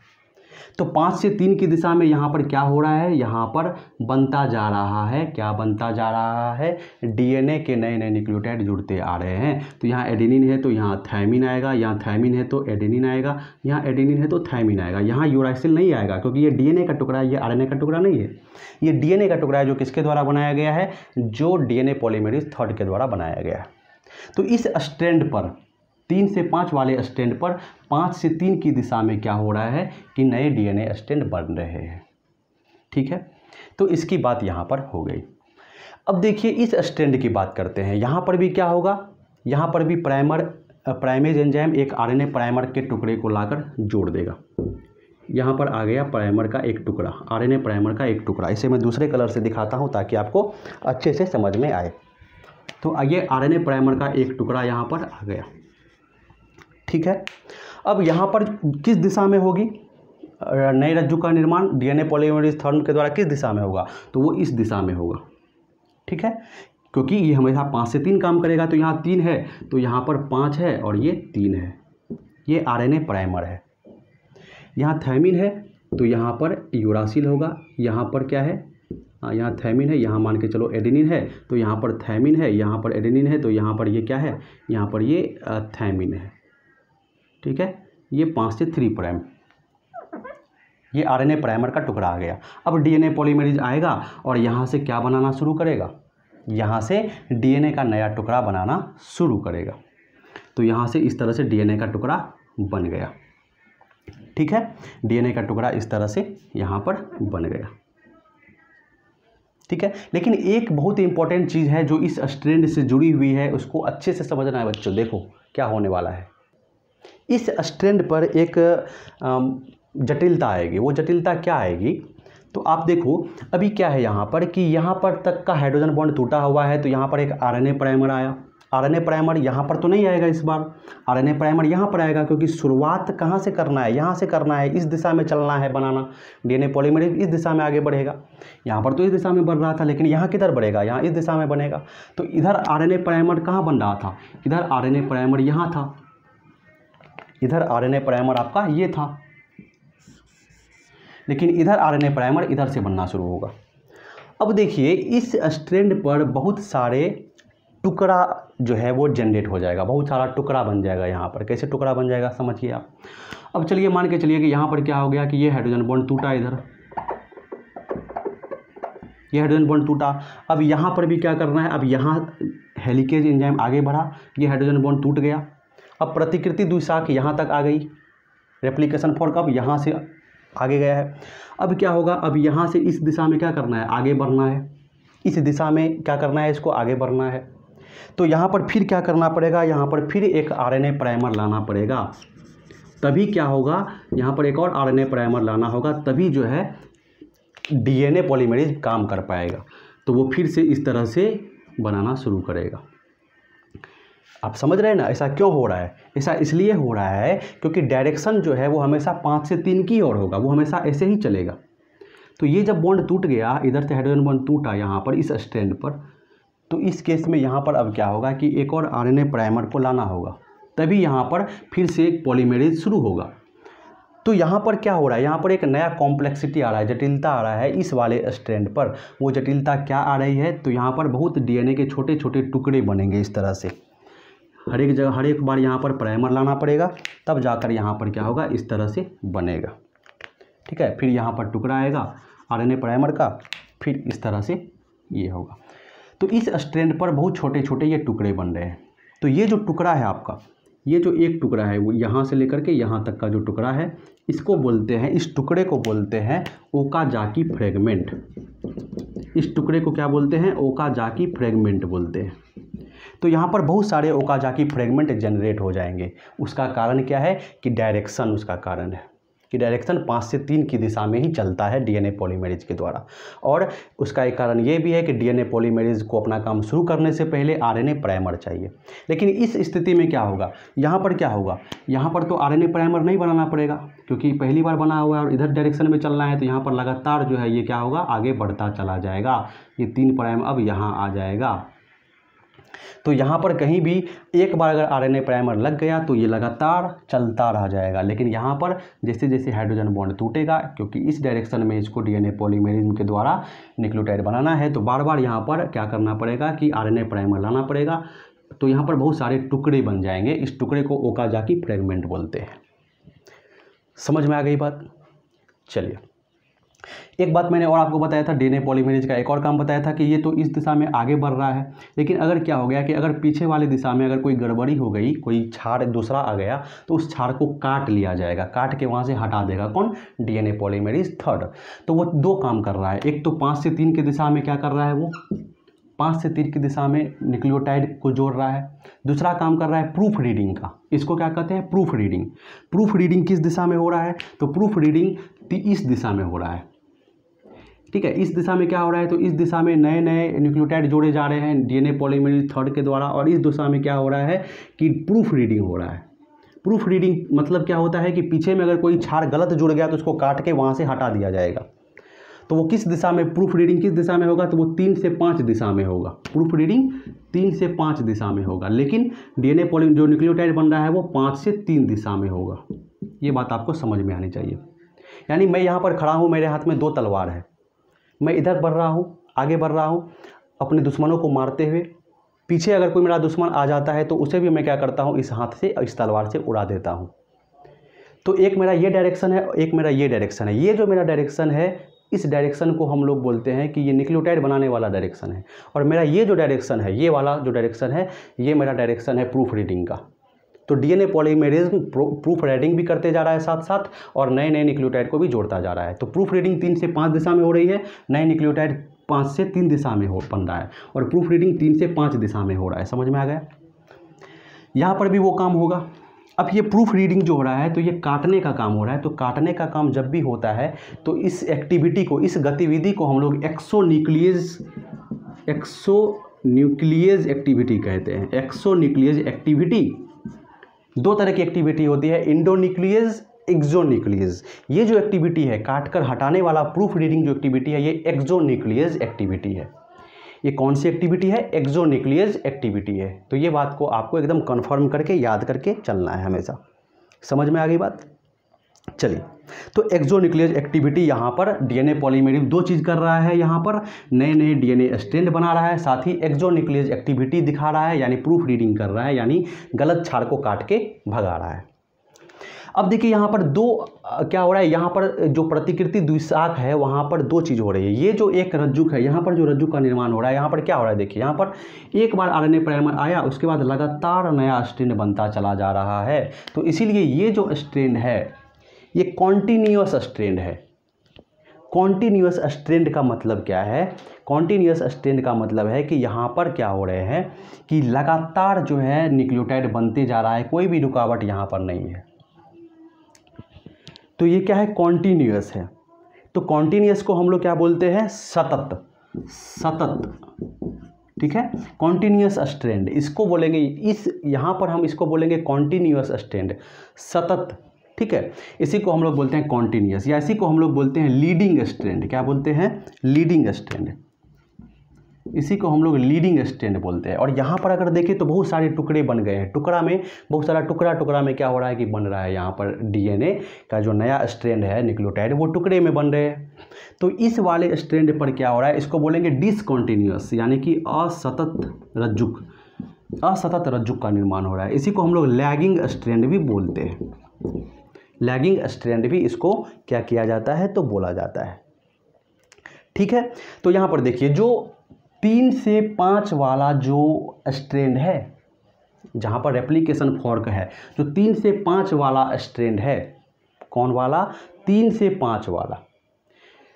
तो 5 से 3 की दिशा में यहाँ पर क्या हो रहा है? यहाँ पर बनता जा रहा है, क्या बनता जा रहा है? डीएनए के नए नए न्यूक्लियोटाइड जुड़ते आ रहे हैं। तो यहाँ एडेनिन है तो यहाँ थायमिन आएगा, यहाँ थायमिन है तो एडेनिन आएगा, यहाँ एडेनिन है तो थायमिन आएगा। यहाँ यूरासिल नहीं आएगा क्योंकि ये डीएनए का टुकड़ा है, ये आरएनए का टुकड़ा नहीं है। ये डीएनए का टुकड़ा है जो किसके द्वारा बनाया गया है? जो डीएनए पॉलीमेरेज 3 के द्वारा बनाया गया है। तो इस स्ट्रैंड पर 3 से 5 वाले स्ट्रैंड पर 5 से 3 की दिशा में क्या हो रहा है कि नए डीएनए स्ट्रैंड बन रहे हैं। ठीक है, तो इसकी बात यहाँ पर हो गई। अब देखिए इस स्ट्रैंड की बात करते हैं। यहाँ पर भी क्या होगा? यहाँ पर भी प्राइमेज एंजाइम एक आरएनए प्राइमर के टुकड़े को लाकर जोड़ देगा। यहाँ पर आ गया प्राइमर का एक टुकड़ा, आरएनए प्राइमर का एक टुकड़ा। इसे मैं दूसरे कलर से दिखाता हूँ ताकि आपको अच्छे से समझ में आए। तो ये आरएनए प्राइमर का एक टुकड़ा यहाँ पर आ गया। ठीक है, अब यहाँ पर किस दिशा में होगी नए रज्जु का निर्माण? डीएनए पॉलीमेरेज 3 के द्वारा किस दिशा में होगा? तो वो इस दिशा में होगा। ठीक है, क्योंकि ये हमेशा 5 से 3 काम करेगा। तो यहाँ 3 है तो यहाँ पर 5 है और ये 3 है, ये आरएनए प्राइमर है। यहाँ थायमिन है तो यहाँ पर यूरासिल होगा, यहाँ पर क्या है? यहाँ थैमिन है, यहाँ मान के चलो एडेनिन है, तो यहाँ पर थैमिन है, यहाँ पर एडेनिन है, तो यहाँ पर ये क्या है, यहाँ पर ये थैमिन है। ठीक है, ये 5 से 3 प्राइम, ये आरएनए प्राइमर का टुकड़ा आ गया। अब डीएनए पॉलीमरेज आएगा और यहाँ से क्या बनाना शुरू करेगा, यहाँ से डीएनए का नया टुकड़ा बनाना शुरू करेगा। तो यहाँ से इस तरह से डीएनए का टुकड़ा बन गया। ठीक है, डीएनए का टुकड़ा इस तरह से यहाँ पर बन गया। ठीक है, लेकिन एक बहुत इंपॉर्टेंट चीज़ है जो इस स्ट्रैंड से जुड़ी हुई है, उसको अच्छे से समझना है बच्चों। देखो क्या होने वाला है, इस स्ट्रैंड पर एक जटिलता आएगी। वो जटिलता क्या आएगी, तो आप देखो अभी क्या है यहाँ पर कि यहाँ पर तक का हाइड्रोजन बॉन्ड टूटा हुआ है, तो यहाँ पर एक आरएनए प्राइमर आया। आरएनए प्राइमर यहाँ पर तो नहीं आएगा इस बार, आरएनए प्राइमर यहाँ पर आएगा, क्योंकि शुरुआत कहाँ से करना है, यहाँ से करना है, इस दिशा में चलना है बनाना। डीएनए पॉलीमरेज इस दिशा में आगे बढ़ेगा। यहाँ पर तो इस दिशा में बढ़ रहा था, लेकिन यहाँ किधर बढ़ेगा, यहाँ इस दिशा में बनेगा। तो इधर आरएनए प्राइमर कहाँ बन रहा था, इधर आरएनए प्राइमर यहाँ था, इधर आरएनए प्राइमर आपका ये था, लेकिन इधर आरएनए प्राइमर इधर से बनना शुरू होगा। अब देखिए इस स्ट्रैंड पर बहुत सारे टुकड़ा जो है वो जनरेट हो जाएगा, बहुत सारा टुकड़ा बन जाएगा। यहाँ पर कैसे टुकड़ा बन जाएगा समझिए आप। अब चलिए मान के चलिए कि यहाँ पर क्या हो गया कि ये हाइड्रोजन बॉन्ड टूटा, इधर ये हाइड्रोजन बॉन्ड टूटा। अब यहाँ पर भी क्या करना है, अब यहाँ हेलिकेज एंजाइम आगे बढ़ा, ये हाइड्रोजन बॉन्ड टूट गया। अब प्रतिकृति द्विशाख यहाँ तक आ गई, रेप्लिकेशन फॉर्क अब यहाँ से आगे गया है। अब क्या होगा, अब यहाँ से इस दिशा में क्या करना है, आगे बढ़ना है, इस दिशा में क्या करना है, इसको आगे बढ़ना है। तो यहाँ पर फिर क्या करना पड़ेगा, यहाँ पर फिर एक आरएनए प्राइमर लाना पड़ेगा, तभी क्या होगा, यहाँ पर एक और आरएनए प्राइमर लाना होगा, तभी जो है डीएनए पॉलीमरेज काम कर पाएगा। तो वो फिर से इस तरह से बनाना शुरू करेगा। आप समझ रहे हैं ना, ऐसा क्यों हो रहा है, ऐसा इसलिए हो रहा है क्योंकि डायरेक्शन जो है वो हमेशा 5 से 3 की ओर होगा, वो हमेशा ऐसे ही चलेगा। तो ये जब बॉन्ड टूट गया, इधर से हाइड्रोजन बॉन्ड टूटा यहाँ पर इस स्ट्रैंड पर, तो इस केस में यहाँ पर अब क्या होगा कि एक और आरएनए प्राइमर को लाना होगा, तभी यहाँ पर फिर से एक पॉलीमरेज शुरू होगा। तो यहाँ पर क्या हो रहा है, यहाँ पर एक नया कॉम्प्लेक्सिटी आ रहा है, जटिलता आ रहा है इस वाले स्ट्रैंड पर। वो जटिलता क्या आ रही है, तो यहाँ पर बहुत डीएनए के छोटे छोटे टुकड़े बनेंगे इस तरह से। हर एक जगह हर एक बार यहाँ पर प्राइमर लाना पड़ेगा, तब जाकर यहाँ पर क्या होगा, इस तरह से बनेगा। ठीक है, फिर यहाँ पर टुकड़ा आएगा आरएनए प्राइमर का, फिर इस तरह से ये होगा। तो इस स्ट्रैंड पर बहुत छोटे छोटे ये टुकड़े बन रहे हैं। तो ये जो टुकड़ा है आपका, ये जो एक टुकड़ा है वो यहाँ से लेकर के यहाँ तक का जो टुकड़ा है, इसको बोलते हैं, इस टुकड़े को बोलते हैं ओकाजाकी फ्रेगमेंट। इस टुकड़े को क्या बोलते हैं, ओकाजाकी फ्रेगमेंट बोलते हैं। तो यहाँ पर बहुत सारे ओकाजाकी फ्रेगमेंट जनरेट हो जाएंगे। उसका कारण क्या है कि डायरेक्शन उसका कारण है कि डायरेक्शन 5 से 3 की दिशा में ही चलता है डीएनए पॉलीमरेज के द्वारा। और उसका एक कारण ये भी है कि डीएनए पॉलीमरेज को अपना काम शुरू करने से पहले आरएनए प्राइमर चाहिए। लेकिन इस स्थिति में क्या होगा, यहाँ पर क्या होगा, यहाँ पर तो आरएनए प्राइमर नहीं बनाना पड़ेगा, क्योंकि पहली बार बना हुआ है और इधर डायरेक्शन में चलना है। तो यहाँ पर लगातार जो है ये क्या होगा, आगे बढ़ता चला जाएगा। ये 3 प्राइम अब यहाँ आ जाएगा। तो यहाँ पर कहीं भी एक बार अगर आरएनए प्राइमर लग गया तो ये लगातार चलता रह जाएगा। लेकिन यहाँ पर जैसे जैसे हाइड्रोजन बॉन्ड टूटेगा, क्योंकि इस डायरेक्शन में इसको डीएनए पॉलीमरेज के द्वारा न्यूक्लियोटाइड बनाना है, तो बार बार यहाँ पर क्या करना पड़ेगा कि आरएनए प्राइमर लाना पड़ेगा। तो यहाँ पर बहुत सारे टुकड़े बन जाएंगे। इस टुकड़े को ओकाजाकी फ्रेगमेंट बोलते हैं। समझ में आ गई बात। चलिए, एक बात मैंने और आपको बताया था, डीएनए पॉलीमरेज का एक और काम बताया था कि ये तो इस दिशा में आगे बढ़ रहा है। लेकिन अगर क्या हो गया कि अगर पीछे वाली दिशा में अगर कोई गड़बड़ी हो गई, कोई क्षार दूसरा आ गया, तो उस क्षार को काट लिया जाएगा, काट के वहाँ से हटा देगा कौन, डीएनए पॉलीमरेज थर्ड। तो वो 2 काम कर रहा है। एक तो 5 से 3 की दिशा में क्या कर रहा है, वो 5 से 3 की दिशा में न्यूक्लियोटाइड को जोड़ रहा है। दूसरा काम कर रहा है प्रूफ रीडिंग का। इसको क्या कहते हैं, प्रूफ रीडिंग। प्रूफ रीडिंग किस दिशा में हो रहा है, तो प्रूफ रीडिंग इस दिशा में हो रहा है। ठीक है, इस दिशा में क्या हो रहा है, तो इस दिशा में नए नए न्यूक्लियोटाइड जोड़े जा रहे हैं डीएनए पॉलीमरेज थर्ड के द्वारा। और इस दिशा में क्या हो रहा है कि प्रूफ रीडिंग हो रहा है। प्रूफ रीडिंग मतलब क्या होता है कि पीछे में अगर कोई क्षार गलत जुड़ गया तो उसको काट के वहाँ से हटा दिया जाएगा। तो वो किस दिशा में, प्रूफ रीडिंग किस दिशा में होगा, तो वो 3 से 5 दिशा में होगा। प्रूफ रीडिंग 3 से 5 दिशा में होगा। लेकिन डीएनए पॉली जो न्यूक्लियोटाइड बन रहा है वो 5 से 3 दिशा में होगा। ये बात आपको समझ में आनी चाहिए। यानी मैं यहाँ पर खड़ा हूँ, मेरे हाथ में 2 तलवार है। मैं इधर बढ़ रहा हूँ, आगे बढ़ रहा हूँ अपने दुश्मनों को मारते हुए। पीछे अगर कोई मेरा दुश्मन आ जाता है तो उसे भी मैं क्या करता हूँ, इस हाथ से, इस तलवार से उड़ा देता हूँ। तो एक मेरा ये डायरेक्शन है, एक मेरा ये डायरेक्शन है। ये जो मेरा डायरेक्शन है, इस डायरेक्शन को हम लोग बोलते हैं कि ये न्यूक्लियोटाइड बनाने वाला डायरेक्शन है। और मेरा ये जो डायरेक्शन है, ये वाला जो डायरेक्शन है, ये मेरा डायरेक्शन है प्रूफ रीडिंग का। तो डीएनए पॉलीमरेज प्रूफ रीडिंग भी करते जा रहा है साथ साथ, और नए नए न्यूक्लियोटाइड को भी जोड़ता जा रहा है। तो प्रूफ रीडिंग 3 से 5 दिशा में हो रही है, नए न्यूक्लियोटाइड 5 से 3 दिशा में बन रहा है, और प्रूफ रीडिंग 3 से 5 दिशा में हो रहा है। समझ में आ गया? यहाँ पर भी वो काम होगा। अब ये प्रूफ रीडिंग जो हो रहा है, तो ये काटने का काम हो रहा है। तो काटने का काम जब भी होता है तो इस एक्टिविटी को, इस गतिविधि को हम लोग एक्सोन्यूक्लियेज एक्टिविटी कहते हैं। एक्सोन्यूक्लियेज एक्टिविटी, 2 तरह की एक्टिविटी होती है, इंडोन्यूक्लियेज, एक्सोन्यूक्लियेज। ये जो एक्टिविटी है, काटकर हटाने वाला प्रूफ रीडिंग जो एक्टिविटी है, ये एक्सोन्यूक्लियेज एक्टिविटी है। ये कौन सी एक्टिविटी है? एक्सोन्यूक्लियेज एक्टिविटी है। तो ये बात को आपको एकदम कंफर्म करके याद करके चलना है हमेशा। समझ में आ गई बात? चलिए, तो एक्सोन्यूक्लियेज एक्टिविटी यहाँ पर डीएनए पॉलीमरेज 2 चीज़ कर रहा है। यहाँ पर नए नए डीएनए स्ट्रैंड बना रहा है, साथ ही एक्सोन्यूक्लियेज एक्टिविटी दिखा रहा है, यानी प्रूफ रीडिंग कर रहा है, यानी गलत क्षार को काट के भगा रहा है। अब देखिए यहाँ पर क्या हो रहा है, यहाँ पर जो प्रतिकृति द्विशाख है, वहाँ पर 2 चीज़ हो रही है। ये जो एक रज्जुक है, यहाँ पर जो रज्जुक का निर्माण हो रहा है, यहाँ पर क्या हो रहा है देखिए, यहाँ पर एक बार आरएनए प्राइमर आया, उसके बाद लगातार नया स्ट्रैंड बनता चला जा रहा है। तो इसीलिए ये जो स्ट्रैंड है, ये कॉन्टिन्यूअस स्ट्रैंड है। कॉन्टिन्यूअस स्ट्रैंड का मतलब क्या है? कॉन्टिन्यूअस स्ट्रैंड का मतलब है कि यहाँ पर क्या हो रहे हैं कि लगातार जो है न्यूक्लियोटाइड बनते जा रहा है, कोई भी रुकावट यहाँ पर नहीं है। तो ये क्या है? कॉन्टिन्यूअस है। तो कॉन्टिन्यूअस को हम लोग क्या बोलते हैं? सतत। सतत, ठीक है, कॉन्टिन्यूअस स्ट्रैंड इसको बोलेंगे। यहाँ पर हम इसको बोलेंगे कॉन्टिन्यूअस स्ट्रैंड, सतत, ठीक है। इसी को हम लोग बोलते हैं कॉन्टिन्यूअस, या इसी को हम लोग बोलते हैं लीडिंग स्ट्रैंड। क्या बोलते हैं? Leading strand. इसी को हम लोग लीडिंग स्ट्रैंड बोलते हैं। और यहाँ पर अगर देखें तो बहुत सारे टुकड़े बन गए हैं, टुकड़ा में बहुत सारा टुकड़ा में क्या हो रहा है कि बन रहा है, यहाँ पर डीएनए का जो नया स्ट्रैंड है न्यूक्लियोटाइड, वो टुकड़े में बन रहे हैं। तो इस वाले स्ट्रैंड पर क्या हो रहा है, इसको बोलेंगे डिसकॉन्टिन्यूअस, यानी कि असतत रज्जुक। असतत रज्जुक का निर्माण हो रहा है। इसी को हम लोग लैगिंग स्ट्रैंड भी बोलते हैं। लैगिंग स्ट्रैंड भी इसको क्या किया जाता है, तो बोला जाता है, ठीक है। तो यहाँ पर देखिए, जो 3 से 5 वाला जो स्ट्रैंड है, जहाँ पर रेप्लिकेशन फॉर्क है, जो 3 से 5 वाला स्ट्रैंड है, कौन वाला? 3 से 5 वाला।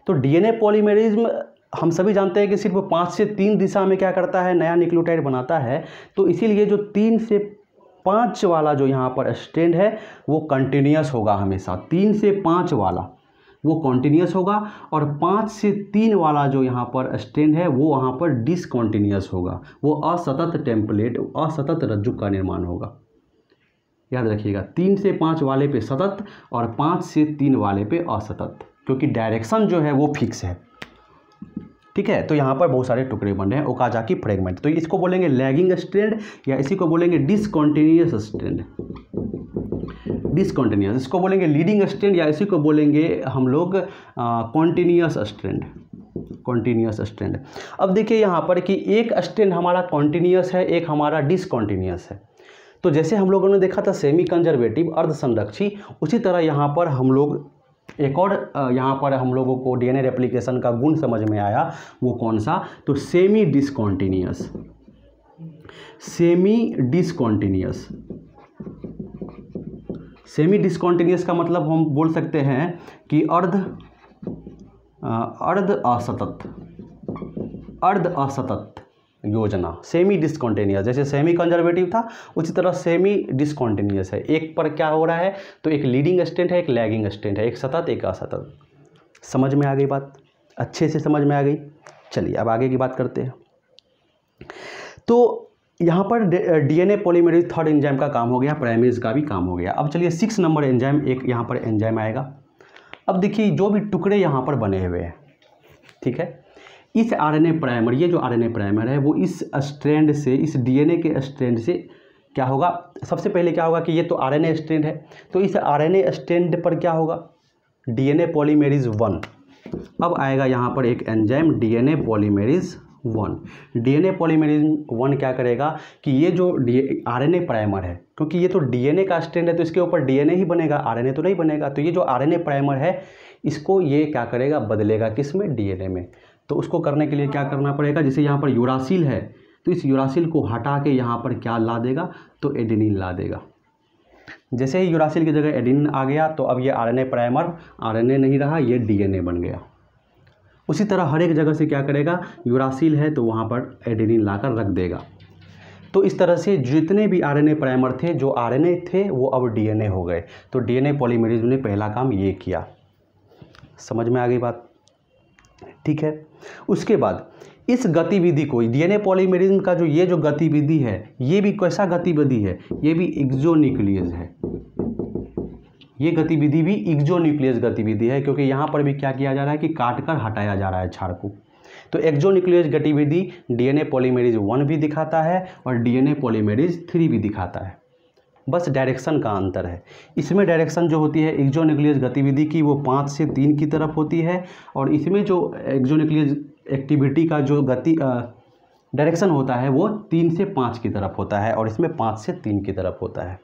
तो डीएनए पॉलीमरेज हम सभी जानते हैं कि सिर्फ 5 से 3 दिशा में क्या करता है, नया न्यूक्लियोटाइड बनाता है। तो इसीलिए जो 3 से 5 वाला जो यहाँ पर स्ट्रैंड है, वो कंटिन्यूअस होगा हमेशा। 3 से 5 वाला वो कॉन्टिन्यूअस होगा, और 5 से 3 वाला जो यहाँ पर स्ट्रैंड है, वो वहाँ पर डिसकॉन्टिन्यूअस होगा। वो असतत टेम्पलेट, असतत रज्जुक का निर्माण होगा। याद रखिएगा, 3 से 5 वाले पे सतत और 5 से 3 वाले पे असतत, क्योंकि डायरेक्शन जो है वो फिक्स है, ठीक है। तो यहाँ पर बहुत सारे टुकड़े बन रहे हैं, ओकाजाकी फ्रेगमेंट। तो इसको बोलेंगे लैगिंग स्ट्रैंड, या इसी को बोलेंगे डिसकॉन्टिन्यूअस स्ट्रैंड। डिसकॉन्टिन्यूअस, इसको बोलेंगे लीडिंग स्ट्रैंड, या इसी को बोलेंगे हम लोग कॉन्टिन्यूअस स्ट्रैंड। Continuous strand. अब देखिए यहाँ पर कि एक स्ट्रैंड हमारा कॉन्टिन्यूअस है, एक हमारा डिसकॉन्टिन्यूअस है। तो जैसे हम लोगों ने देखा था सेमी कंजर्वेटिव, अर्धसंरक्षी, उसी तरह यहाँ पर हम लोग एक और यहाँ पर हम लोगों को डीएनए रेप्लिकेशन का गुण समझ में आया। वो कौन सा? तो semi discontinuous. Semi discontinuous. Semi discontinuous का मतलब हम बोल सकते हैं कि अर्ध असतत, अर्ध असतत योजना। सेमी डिसकॉन्टिन्यूअस, जैसे सेमी कंजर्वेटिव था, उसी तरह सेमी डिसकॉन्टिन्यूअस है। एक पर क्या हो रहा है, तो एक लीडिंग स्ट्रैंड है, एक लैगिंग स्ट्रैंड है, एक सतत एक असतत। समझ में आ गई बात? अच्छे से समझ में आ गई। चलिए अब आगे की बात करते हैं। तो यहाँ पर डीएनए पॉलीमरेज 3rd एंजाइम का काम हो गया, प्राइमेज का भी काम हो गया। अब चलिए 6 नंबर एंजाइम, एक यहाँ पर एंजाइम आएगा। अब देखिए जो भी टुकड़े यहाँ पर बने हुए हैं, ठीक है, इस आरएनए प्राइमर, ये जो आरएनए प्राइमर है, वो इस स्ट्रैंड से, इस डीएनए के स्ट्रैंड से क्या होगा, सबसे पहले क्या होगा कि ये तो आरएनए स्ट्रैंड है, तो इस आरएनए स्ट्रैंड पर क्या होगा, डीएनए पॉलीमरेज 1, अब आएगा यहाँ पर एक enzyme DNA polymerase 1। DNA polymerase 1 क्या करेगा कि ये जो आरएनए प्राइमर है, क्योंकि ये तो डीएनए का स्ट्रैंड है तो इसके ऊपर डीएनए ही बनेगा, आरएनए तो नहीं बनेगा। तो ये जो आरएनए प्राइमर है इसको ये क्या करेगा, बदलेगा किस में, डीएनए में। तो उसको करने के लिए क्या करना पड़ेगा, जैसे यहाँ पर यूरासिल है तो इस यूरासिल को हटा के यहाँ पर क्या ला देगा, तो एडेनिन ला देगा। जैसे ही यूरासिल की जगह एडेनिन आ गया तो अब ये आरएनए प्राइमर आरएनए नहीं रहा, ये डीएनए बन गया। उसी तरह हर एक जगह से क्या करेगा, यूरासिल है तो वहाँ पर एडेनिन लाकर रख देगा। तो इस तरह से जितने भी आरएनए प्राइमर थे, जो आरएनए थे वो अब डीएनए हो गए। तो डीएनए पॉलीमरेज ने पहला काम ये किया। समझ में आ गई बात, ठीक है। उसके बाद इस गतिविधि को डीएनए पॉलीमरेज का जो ये जो गतिविधि है, ये भी कैसा गतिविधि है, ये भी एक्सोन्यूक्लियस है। ये गतिविधि भी एक्सोन्यूक्लियस गतिविधि है, क्योंकि यहाँ पर भी क्या किया जा रहा है कि काट कर हटाया जा रहा है क्षार को। तो एक्सोन्यूक्लियस गतिविधि डीएनए पॉलीमरेज 1 भी दिखाता है और डीएनए पॉलीमरेज 3 भी दिखाता है, बस डायरेक्शन का अंतर है। इसमें डायरेक्शन जो होती है एक्सोन्यूक्लियस गतिविधि की वो 5 से 3 की तरफ होती है, और इसमें जो एक्सोन्यूक्लियस एक्टिविटी का जो डायरेक्शन होता है वो 3 से 5 की तरफ होता है, और इसमें 5 से 3 की तरफ होता है।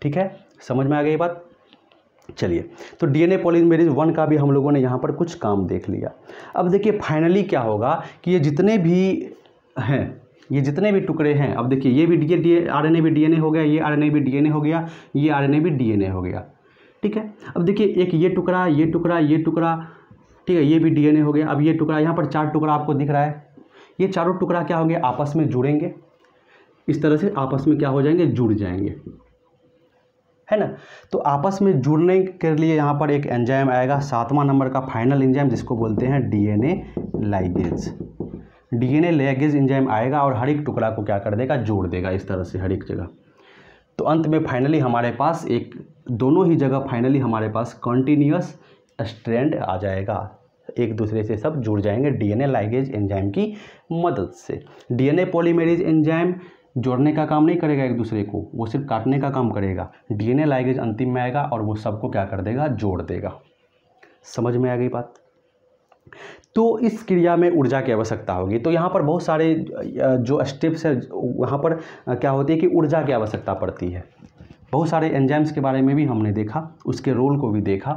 ठीक है, समझ में आ गई बात। चलिए, तो डीएनए पॉलीमरेज 1 का भी हम लोगों ने यहाँ पर कुछ काम देख लिया। अब देखिए फाइनली क्या होगा कि ये जितने भी हैं, ये जितने भी टुकड़े हैं, अब देखिए ये भी आरएनए भी डीएनए हो गया, ये आरएनए भी डीएनए हो गया, ये आरएनए भी डीएनए हो गया। ठीक है, अब देखिए एक ये टुकड़ा, ये टुकड़ा, ये टुकड़ा, ठीक है, ये भी डीएनए हो गया। अब ये टुकड़ा, यहाँ पर 4 टुकड़ा आपको दिख रहा है, ये चारों टुकड़ा क्या होंगे, आपस में जुड़ेंगे। इस तरह से आपस में क्या हो जाएंगे, जुड़ जाएंगे, है ना। तो आपस में जुड़ने के लिए यहाँ पर एक एंजाइम आएगा, 7वां नंबर का फाइनल एंजाइम, जिसको बोलते हैं DNA ligase. DNA ligase enzyme आएगा और हर एक टुकड़ा को क्या कर देगा, जोड़ देगा इस तरह से हर एक जगह। तो अंत में फाइनली हमारे पास एक, दोनों ही जगह फाइनली हमारे पास कॉन्टिन्यूअस स्ट्रैंड आ जाएगा, एक दूसरे से सब जुड़ जाएंगे डीएनए लाइगेज एंजाइम की मदद से। डीएनए पॉलीमरेज एंजाइम जोड़ने का काम नहीं करेगा एक दूसरे को, वो सिर्फ काटने का काम करेगा। डीएनए लाइगेज अंतिम में आएगा और वो सबको क्या कर देगा, जोड़ देगा। समझ में आ गई बात। तो इस क्रिया में ऊर्जा की आवश्यकता होगी। तो यहाँ पर बहुत सारे जो स्टेप्स है वहाँ पर क्या होती है कि ऊर्जा की आवश्यकता पड़ती है। बहुत सारे एंजाइम्स के बारे में भी हमने देखा, उसके रोल को भी देखा।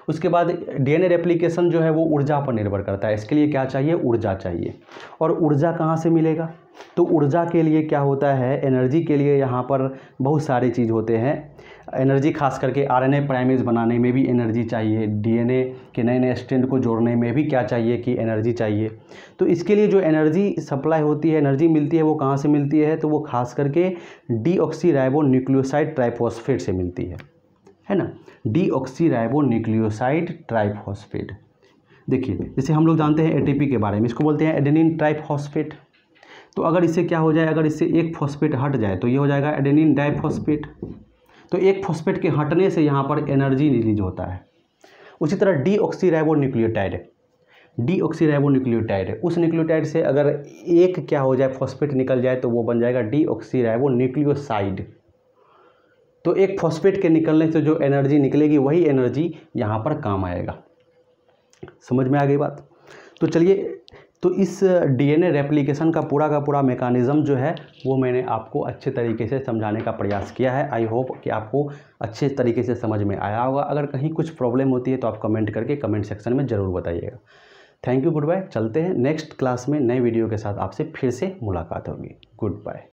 उसके बाद डीएनए रेप्लिकेशन जो है वो ऊर्जा पर निर्भर करता है। इसके लिए क्या चाहिए, ऊर्जा चाहिए। और ऊर्जा कहाँ से मिलेगा, तो ऊर्जा के लिए क्या होता है, एनर्जी के लिए यहाँ पर बहुत सारे चीज़ होते हैं। एनर्जी खास करके आरएनए प्राइमेज बनाने में भी एनर्जी चाहिए, डीएनए के नए नए स्ट्रैंड को जोड़ने में भी क्या चाहिए कि एनर्जी चाहिए। तो इसके लिए जो एनर्जी सप्लाई होती है, एनर्जी मिलती है, वो कहाँ से मिलती है, तो वो खास करके डीऑक्सीराइबोन्यूक्लियोसाइड ट्राइफॉस्फेट से मिलती है ना। डीऑक्सीराइबोन्यूक्लियोसाइड ट्राइफॉस्फेट, देखिए जैसे हम लोग जानते हैं एटीपी के बारे में, इसको बोलते हैं एडेनिन ट्राइफॉस्फेट। तो अगर इससे क्या हो जाए, अगर इससे एक फॉस्फेट हट जाए तो ये हो जाएगा एडेनिन डाइफॉस्फेट। तो एक फॉस्फेट के हटने से यहाँ पर एनर्जी रिलीज होता है। उसी तरह डीऑक्सीराइबोन्यूक्लियोटाइड, डीऑक्सीराइबोन्यूक्लियोटाइड है, उस न्यूक्लियोटाइड से अगर एक क्या हो जाए, फॉस्फेट निकल जाए तो वो बन जाएगा डीऑक्सीराइबोन्यूक्लियोसाइड। तो एक फॉस्फेट के निकलने से जो एनर्जी निकलेगी वही एनर्जी यहाँ पर काम आएगा। समझ में आ गई बात। तो चलिए, तो इस डीएनए रेप्लिकेशन का पूरा मेकानिज़्म जो है वो मैंने आपको अच्छे तरीके से समझाने का प्रयास किया है। आई होप कि आपको अच्छे तरीके से समझ में आया होगा। अगर कहीं कुछ प्रॉब्लम होती है तो आप कमेंट करके कमेंट सेक्शन में ज़रूर बताइएगा। Thank you, goodbye. चलते हैं नेक्स्ट क्लास में नए वीडियो के साथ आपसे फिर से मुलाकात होगी। Good bye.